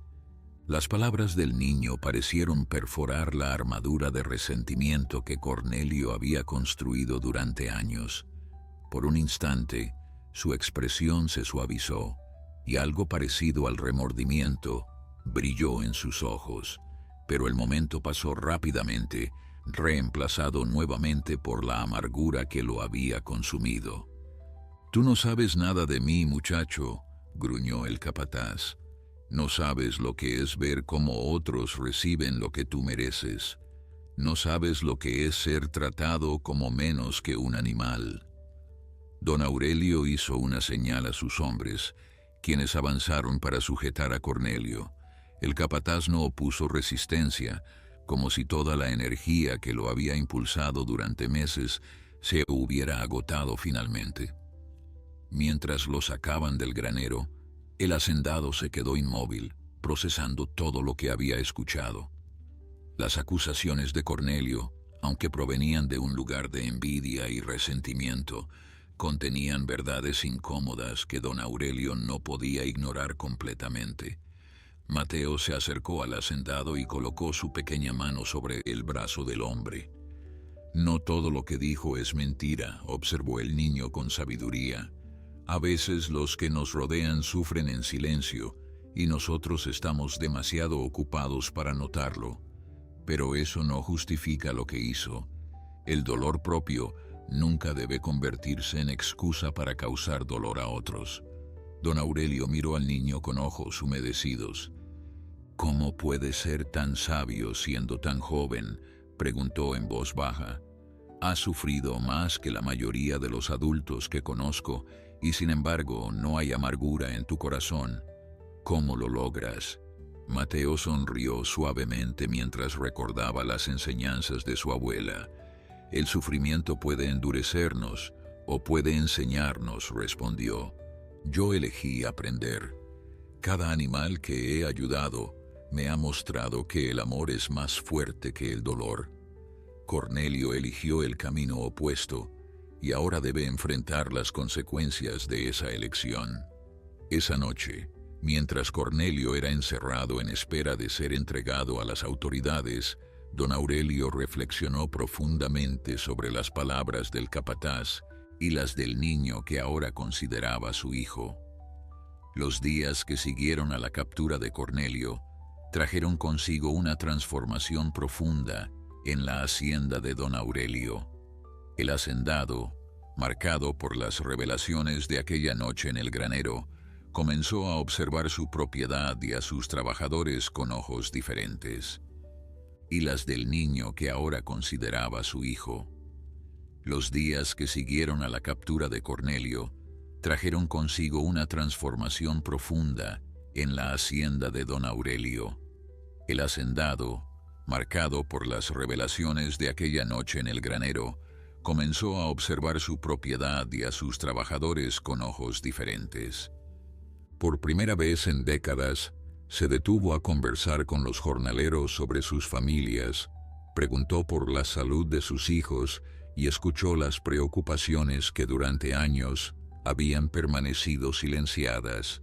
Las palabras del niño parecieron perforar la armadura de resentimiento que Cornelio había construido durante años. Por un instante, su expresión se suavizó, y algo parecido al remordimiento brilló en sus ojos. Pero el momento pasó rápidamente, reemplazado nuevamente por la amargura que lo había consumido. «Tú no sabes nada de mí, muchacho», gruñó el capataz. «No sabes lo que es ver cómo otros reciben lo que tú mereces. No sabes lo que es ser tratado como menos que un animal». Don Aurelio hizo una señal a sus hombres, quienes avanzaron para sujetar a Cornelio. El capataz no opuso resistencia, como si toda la energía que lo había impulsado durante meses se hubiera agotado finalmente. Mientras lo sacaban del granero, el hacendado se quedó inmóvil, procesando todo lo que había escuchado. Las acusaciones de Cornelio, aunque provenían de un lugar de envidia y resentimiento, contenían verdades incómodas que don Aurelio no podía ignorar completamente. Mateo se acercó al hacendado y colocó su pequeña mano sobre el brazo del hombre. «No todo lo que dijo es mentira», observó el niño con sabiduría. «A veces los que nos rodean sufren en silencio, y nosotros estamos demasiado ocupados para notarlo. Pero eso no justifica lo que hizo. El dolor propio nunca debe convertirse en excusa para causar dolor a otros». Don Aurelio miró al niño con ojos humedecidos. «¿Cómo puede ser tan sabio siendo tan joven?», preguntó en voz baja. «Has sufrido más que la mayoría de los adultos que conozco, y sin embargo no hay amargura en tu corazón. ¿Cómo lo logras?». Mateo sonrió suavemente mientras recordaba las enseñanzas de su abuela. «El sufrimiento puede endurecernos o puede enseñarnos», respondió. «Yo elegí aprender. Cada animal que he ayudado me ha mostrado que el amor es más fuerte que el dolor. Cornelio eligió el camino opuesto y ahora debe enfrentar las consecuencias de esa elección». Esa noche, mientras Cornelio era encerrado en espera de ser entregado a las autoridades, don Aurelio reflexionó profundamente sobre las palabras del capataz y las del niño que ahora consideraba su hijo. Los días que siguieron a la captura de Cornelio trajeron consigo una transformación profunda en la hacienda de don Aurelio. El hacendado, marcado por las revelaciones de aquella noche en el granero, comenzó a observar su propiedad y a sus trabajadores con ojos diferentes, y las del niño que ahora consideraba su hijo. Los días que siguieron a la captura de Cornelio trajeron consigo una transformación profunda en la hacienda de don Aurelio. El hacendado, marcado por las revelaciones de aquella noche en el granero, comenzó a observar su propiedad y a sus trabajadores con ojos diferentes. Por primera vez en décadas, se detuvo a conversar con los jornaleros sobre sus familias, preguntó por la salud de sus hijos y escuchó las preocupaciones que durante años habían permanecido silenciadas.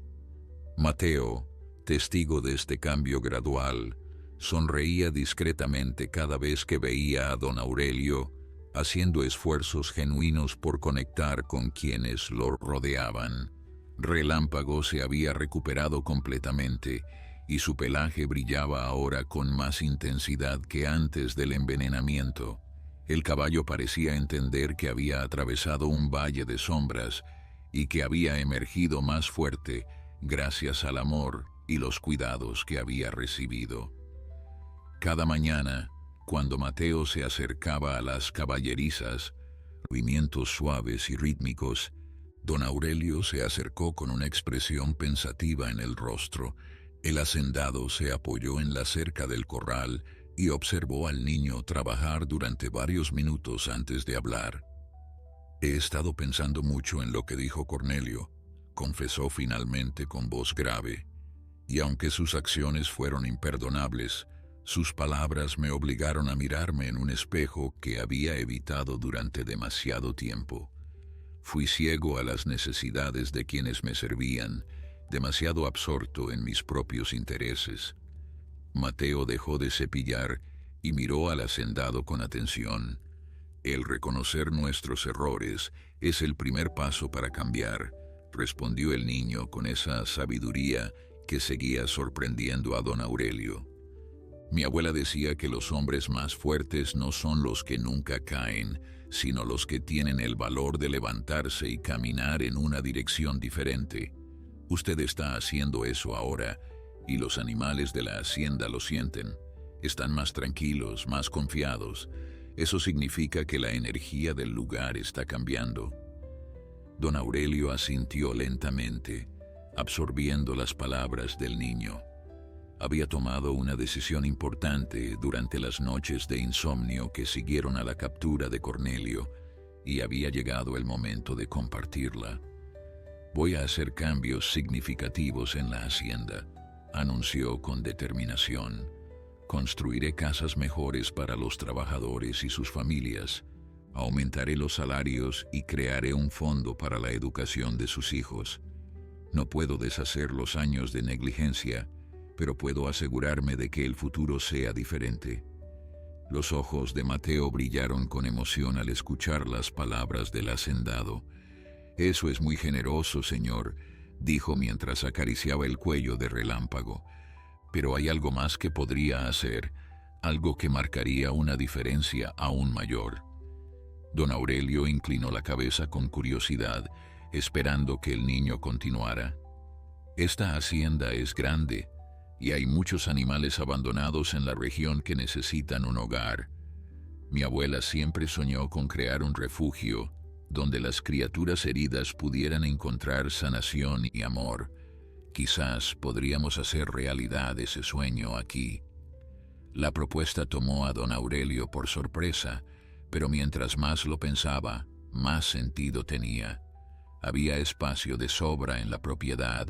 Mateo, testigo de este cambio gradual, sonreía discretamente cada vez que veía a don Aurelio haciendo esfuerzos genuinos por conectar con quienes lo rodeaban. Relámpago se había recuperado completamente y su pelaje brillaba ahora con más intensidad que antes del envenenamiento. El caballo parecía entender que había atravesado un valle de sombras y que había emergido más fuerte gracias al amor y los cuidados que había recibido. Cada mañana, cuando Mateo se acercaba a las caballerizas, movimientos suaves y rítmicos, don Aurelio se acercó con una expresión pensativa en el rostro. El hacendado se apoyó en la cerca del corral y observó al niño trabajar durante varios minutos antes de hablar. «He estado pensando mucho en lo que dijo Cornelio», confesó finalmente con voz grave, «y aunque sus acciones fueron imperdonables, sus palabras me obligaron a mirarme en un espejo que había evitado durante demasiado tiempo. Fui ciego a las necesidades de quienes me servían, demasiado absorto en mis propios intereses». Mateo dejó de cepillar y miró al hacendado con atención. «El reconocer nuestros errores es el primer paso para cambiar», respondió el niño con esa sabiduría que seguía sorprendiendo a don Aurelio. «Mi abuela decía que los hombres más fuertes no son los que nunca caen, sino los que tienen el valor de levantarse y caminar en una dirección diferente. Usted está haciendo eso ahora, y los animales de la hacienda lo sienten. Están más tranquilos, más confiados. Eso significa que la energía del lugar está cambiando». Don Aurelio asintió lentamente, absorbiendo las palabras del niño. Había tomado una decisión importante durante las noches de insomnio que siguieron a la captura de Cornelio, y había llegado el momento de compartirla. «Voy a hacer cambios significativos en la hacienda», anunció con determinación. «Construiré casas mejores para los trabajadores y sus familias. Aumentaré los salarios y crearé un fondo para la educación de sus hijos. No puedo deshacer los años de negligencia, pero puedo asegurarme de que el futuro sea diferente». Los ojos de Mateo brillaron con emoción al escuchar las palabras del hacendado. «Eso es muy generoso, señor», dijo mientras acariciaba el cuello de Relámpago. «Pero hay algo más que podría hacer, algo que marcaría una diferencia aún mayor». Don Aurelio inclinó la cabeza con curiosidad, esperando que el niño continuara. «Esta hacienda es grande, y hay muchos animales abandonados en la región que necesitan un hogar. Mi abuela siempre soñó con crear un refugio donde las criaturas heridas pudieran encontrar sanación y amor. Quizás podríamos hacer realidad ese sueño aquí». La propuesta tomó a don Aurelio por sorpresa, pero mientras más lo pensaba, más sentido tenía. Había espacio de sobra en la propiedad,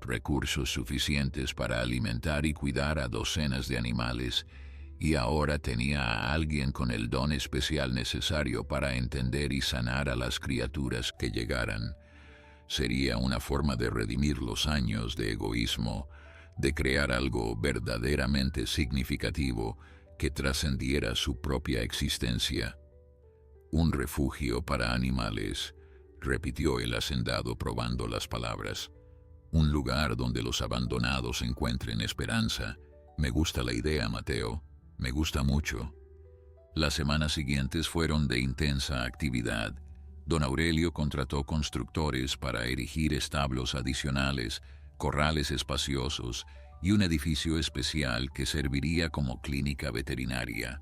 recursos suficientes para alimentar y cuidar a docenas de animales, y ahora tenía a alguien con el don especial necesario para entender y sanar a las criaturas que llegaran. Sería una forma de redimir los años de egoísmo, de crear algo verdaderamente significativo que trascendiera su propia existencia. «Un refugio para animales», repitió el hacendado probando las palabras. «Un lugar donde los abandonados encuentren esperanza Me gusta la idea, Mateo. Me gusta mucho. Las semanas siguientes fueron de intensa actividad. Don Aurelio contrató constructores para erigir establos adicionales, corrales espaciosos y un edificio especial que serviría como clínica veterinaria.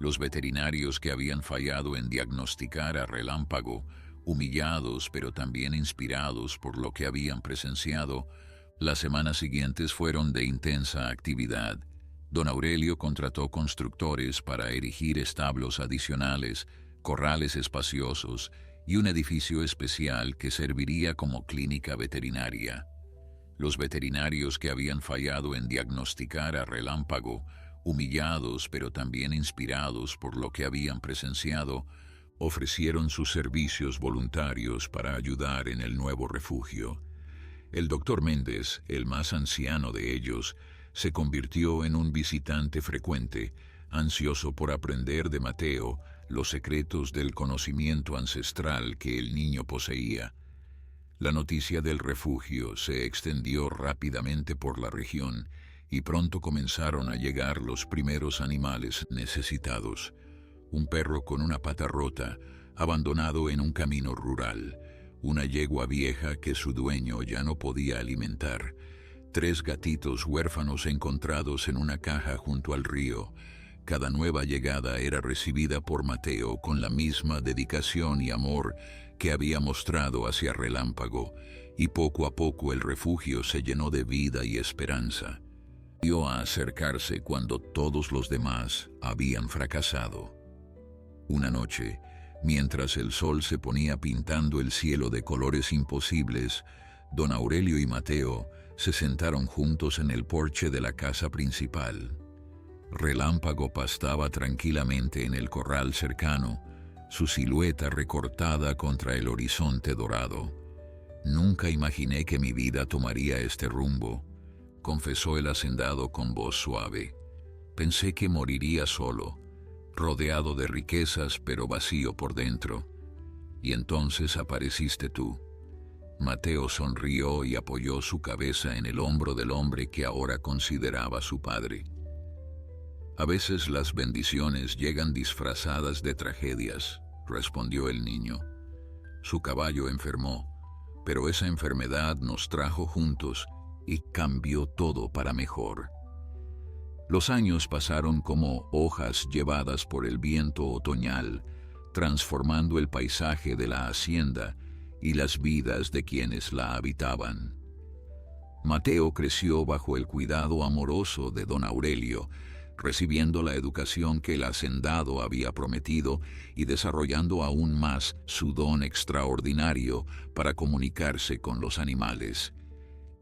Los veterinarios que habían fallado en diagnosticar a relámpago, humillados pero también inspirados por lo que habían presenciado, las semanas siguientes fueron de intensa actividad. Don Aurelio contrató constructores para erigir establos adicionales, corrales espaciosos y un edificio especial que serviría como clínica veterinaria. Los veterinarios que habían fallado en diagnosticar a relámpago, humillados pero también inspirados por lo que habían presenciado, ofrecieron sus servicios voluntarios para ayudar en el nuevo refugio. El doctor Méndez, el más anciano de ellos, se convirtió en un visitante frecuente, ansioso por aprender de Mateo los secretos del conocimiento ancestral que el niño poseía. La noticia del refugio se extendió rápidamente por la región y pronto comenzaron a llegar los primeros animales necesitados. Un perro con una pata rota, abandonado en un camino rural, una yegua vieja que su dueño ya no podía alimentar, 3 gatitos huérfanos encontrados en una caja junto al río. Cada nueva llegada era recibida por Mateo con la misma dedicación y amor que había mostrado hacia Relámpago, y poco a poco el refugio se llenó de vida y esperanza. Vio a acercarse cuando todos los demás habían fracasado. Una noche, mientras el sol se ponía pintando el cielo de colores imposibles, don Aurelio y Mateo se sentaron juntos en el porche de la casa principal. Relámpago pastaba tranquilamente en el corral cercano, su silueta recortada contra el horizonte dorado. «Nunca imaginé que mi vida tomaría este rumbo», confesó el hacendado con voz suave. «Pensé que moriría solo, rodeado de riquezas pero vacío por dentro. Y entonces apareciste tú». Mateo sonrió y apoyó su cabeza en el hombro del hombre que ahora consideraba su padre. «A veces las bendiciones llegan disfrazadas de tragedias», respondió el niño. «Su caballo enfermó, pero esa enfermedad nos trajo juntos y cambió todo para mejor». Los años pasaron como hojas llevadas por el viento otoñal, transformando el paisaje de la hacienda y las vidas de quienes la habitaban. Mateo creció bajo el cuidado amoroso de don Aurelio, recibiendo la educación que el hacendado había prometido y desarrollando aún más su don extraordinario para comunicarse con los animales.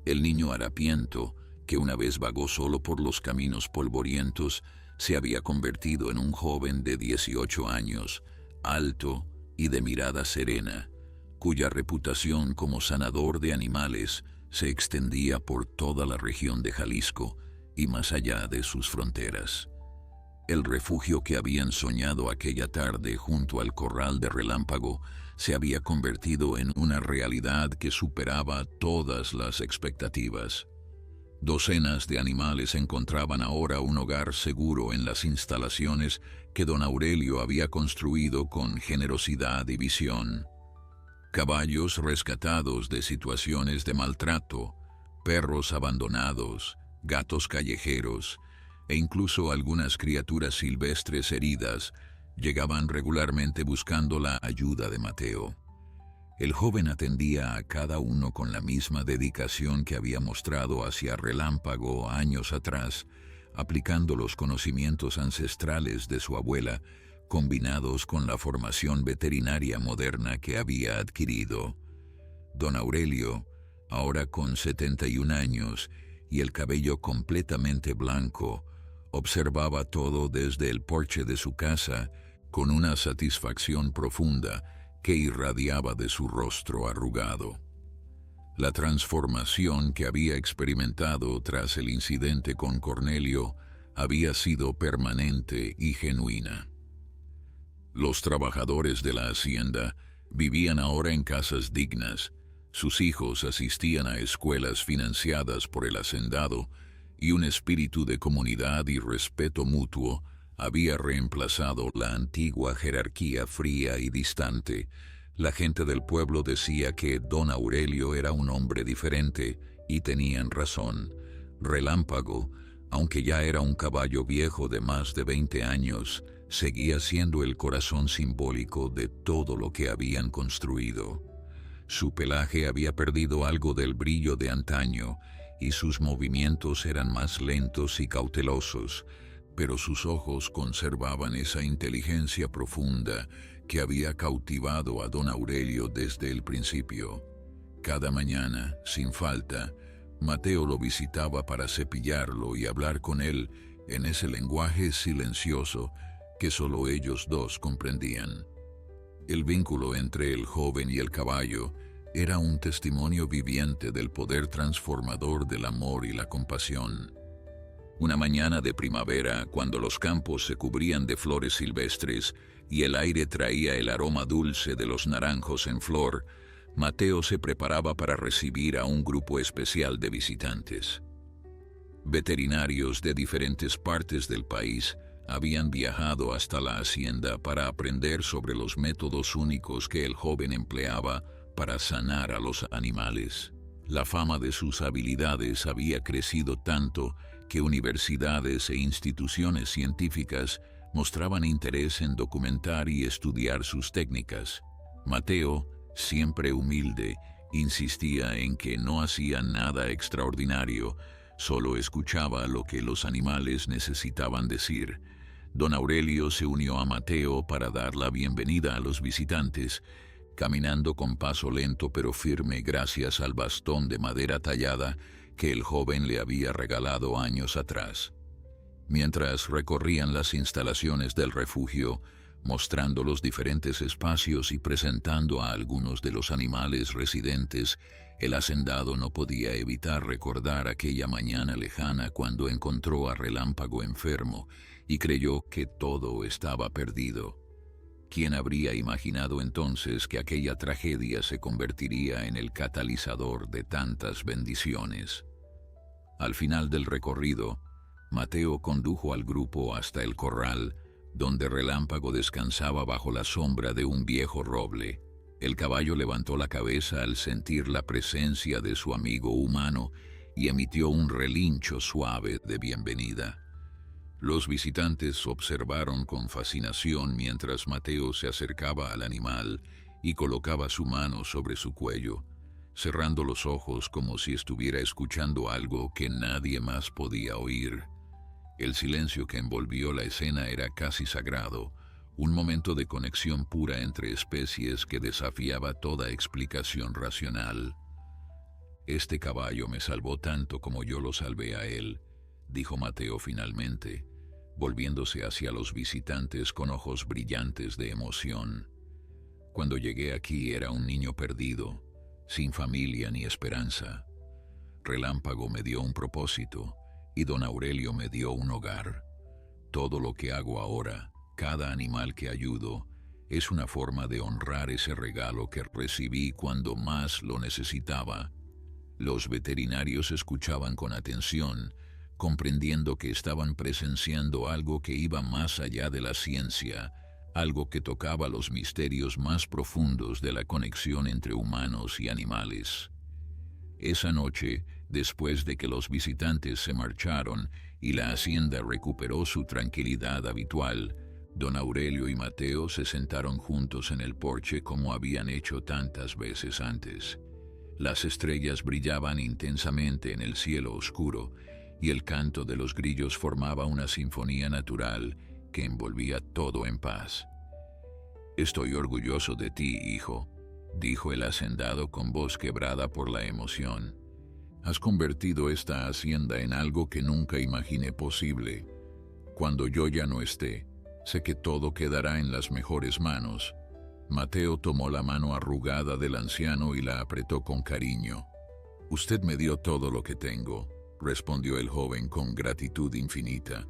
El niño harapiento, que una vez vagó solo por los caminos polvorientos, se había convertido en un joven de 18 años, alto y de mirada serena, cuya reputación como sanador de animales se extendía por toda la región de Jalisco y más allá de sus fronteras. El refugio que habían soñado aquella tarde junto al corral de Relámpago se había convertido en una realidad que superaba todas las expectativas. Docenas de animales encontraban ahora un hogar seguro en las instalaciones que don Aurelio había construido con generosidad y visión. Caballos rescatados de situaciones de maltrato, perros abandonados, gatos callejeros e incluso algunas criaturas silvestres heridas llegaban regularmente buscando la ayuda de Mateo. El joven atendía a cada uno con la misma dedicación que había mostrado hacia Relámpago años atrás, aplicando los conocimientos ancestrales de su abuela, combinados con la formación veterinaria moderna que había adquirido. Don Aurelio, ahora con 71 años y el cabello completamente blanco, observaba todo desde el porche de su casa con una satisfacción profunda que irradiaba de su rostro arrugado. La transformación que había experimentado tras el incidente con Cornelio había sido permanente y genuina. Los trabajadores de la hacienda vivían ahora en casas dignas, sus hijos asistían a escuelas financiadas por el hacendado y un espíritu de comunidad y respeto mutuo había reemplazado la antigua jerarquía fría y distante. La gente del pueblo decía que don Aurelio era un hombre diferente, y tenían razón. Relámpago, aunque ya era un caballo viejo de más de 20 años, seguía siendo el corazón simbólico de todo lo que habían construido. Su pelaje había perdido algo del brillo de antaño, y sus movimientos eran más lentos y cautelosos, pero sus ojos conservaban esa inteligencia profunda que había cautivado a don Aurelio desde el principio. Cada mañana, sin falta, Mateo lo visitaba para cepillarlo y hablar con él en ese lenguaje silencioso que solo ellos dos comprendían. El vínculo entre el joven y el caballo era un testimonio viviente del poder transformador del amor y la compasión. Una mañana de primavera, cuando los campos se cubrían de flores silvestres y el aire traía el aroma dulce de los naranjos en flor, Mateo se preparaba para recibir a un grupo especial de visitantes. Veterinarios de diferentes partes del país habían viajado hasta la hacienda para aprender sobre los métodos únicos que el joven empleaba para sanar a los animales. La fama de sus habilidades había crecido tanto que universidades e instituciones científicas mostraban interés en documentar y estudiar sus técnicas. Mateo, siempre humilde, insistía en que no hacía nada extraordinario, solo escuchaba lo que los animales necesitaban decir. Don Aurelio se unió a Mateo para dar la bienvenida a los visitantes, caminando con paso lento pero firme gracias al bastón de madera tallada que el joven le había regalado años atrás. Mientras recorrían las instalaciones del refugio, mostrando los diferentes espacios y presentando a algunos de los animales residentes, el hacendado no podía evitar recordar aquella mañana lejana cuando encontró a Relámpago enfermo y creyó que todo estaba perdido. ¿Quién habría imaginado entonces que aquella tragedia se convertiría en el catalizador de tantas bendiciones? Al final del recorrido, Mateo condujo al grupo hasta el corral, donde Relámpago descansaba bajo la sombra de un viejo roble. El caballo levantó la cabeza al sentir la presencia de su amigo humano y emitió un relincho suave de bienvenida. Los visitantes observaron con fascinación mientras Mateo se acercaba al animal y colocaba su mano sobre su cuello, cerrando los ojos como si estuviera escuchando algo que nadie más podía oír. El silencio que envolvió la escena era casi sagrado, un momento de conexión pura entre especies que desafiaba toda explicación racional. «Este caballo me salvó tanto como yo lo salvé a él», dijo Mateo finalmente, volviéndose hacia los visitantes con ojos brillantes de emoción. «Cuando llegué aquí era un niño perdido, sin familia ni esperanza. Relámpago me dio un propósito y don Aurelio me dio un hogar. Todo lo que hago ahora, cada animal que ayudo, es una forma de honrar ese regalo que recibí cuando más lo necesitaba». Los veterinarios escuchaban con atención, comprendiendo que estaban presenciando algo que iba más allá de la ciencia, algo que tocaba los misterios más profundos de la conexión entre humanos y animales. Esa noche, después de que los visitantes se marcharon y la hacienda recuperó su tranquilidad habitual, don Aurelio y Mateo se sentaron juntos en el porche como habían hecho tantas veces antes. Las estrellas brillaban intensamente en el cielo oscuro y el canto de los grillos formaba una sinfonía natural que envolvía todo en paz. «Estoy orgulloso de ti, hijo», dijo el hacendado con voz quebrada por la emoción. «Has convertido esta hacienda en algo que nunca imaginé posible. Cuando yo ya no esté, sé que todo quedará en las mejores manos». Mateo tomó la mano arrugada del anciano y la apretó con cariño. «Usted me dio todo lo que tengo», respondió el joven con gratitud infinita.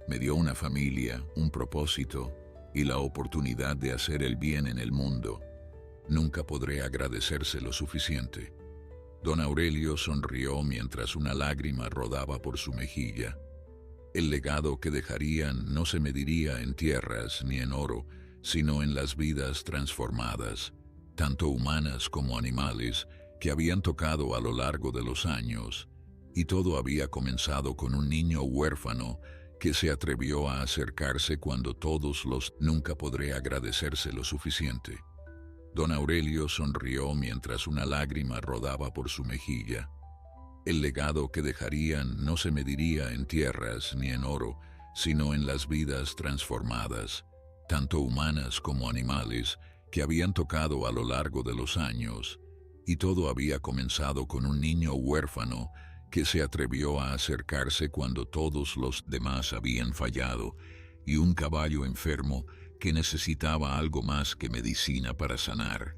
«Me dio una familia, un propósito y la oportunidad de hacer el bien en el mundo. Nunca podré agradecerse lo suficiente». Don Aurelio sonrió mientras una lágrima rodaba por su mejilla. El legado que dejarían no se mediría en tierras ni en oro, sino en las vidas transformadas, tanto humanas como animales, que habían tocado a lo largo de los años, y todo había comenzado con un niño huérfano que se atrevió a acercarse cuando todos los nunca podré agradecerse lo suficiente. Don Aurelio sonrió mientras una lágrima rodaba por su mejilla. El legado que dejarían no se mediría en tierras ni en oro, sino en las vidas transformadas, tanto humanas como animales, que habían tocado a lo largo de los años, y todo había comenzado con un niño huérfano que se atrevió a acercarse cuando todos los demás habían fallado, y un caballo enfermo que necesitaba algo más que medicina para sanar.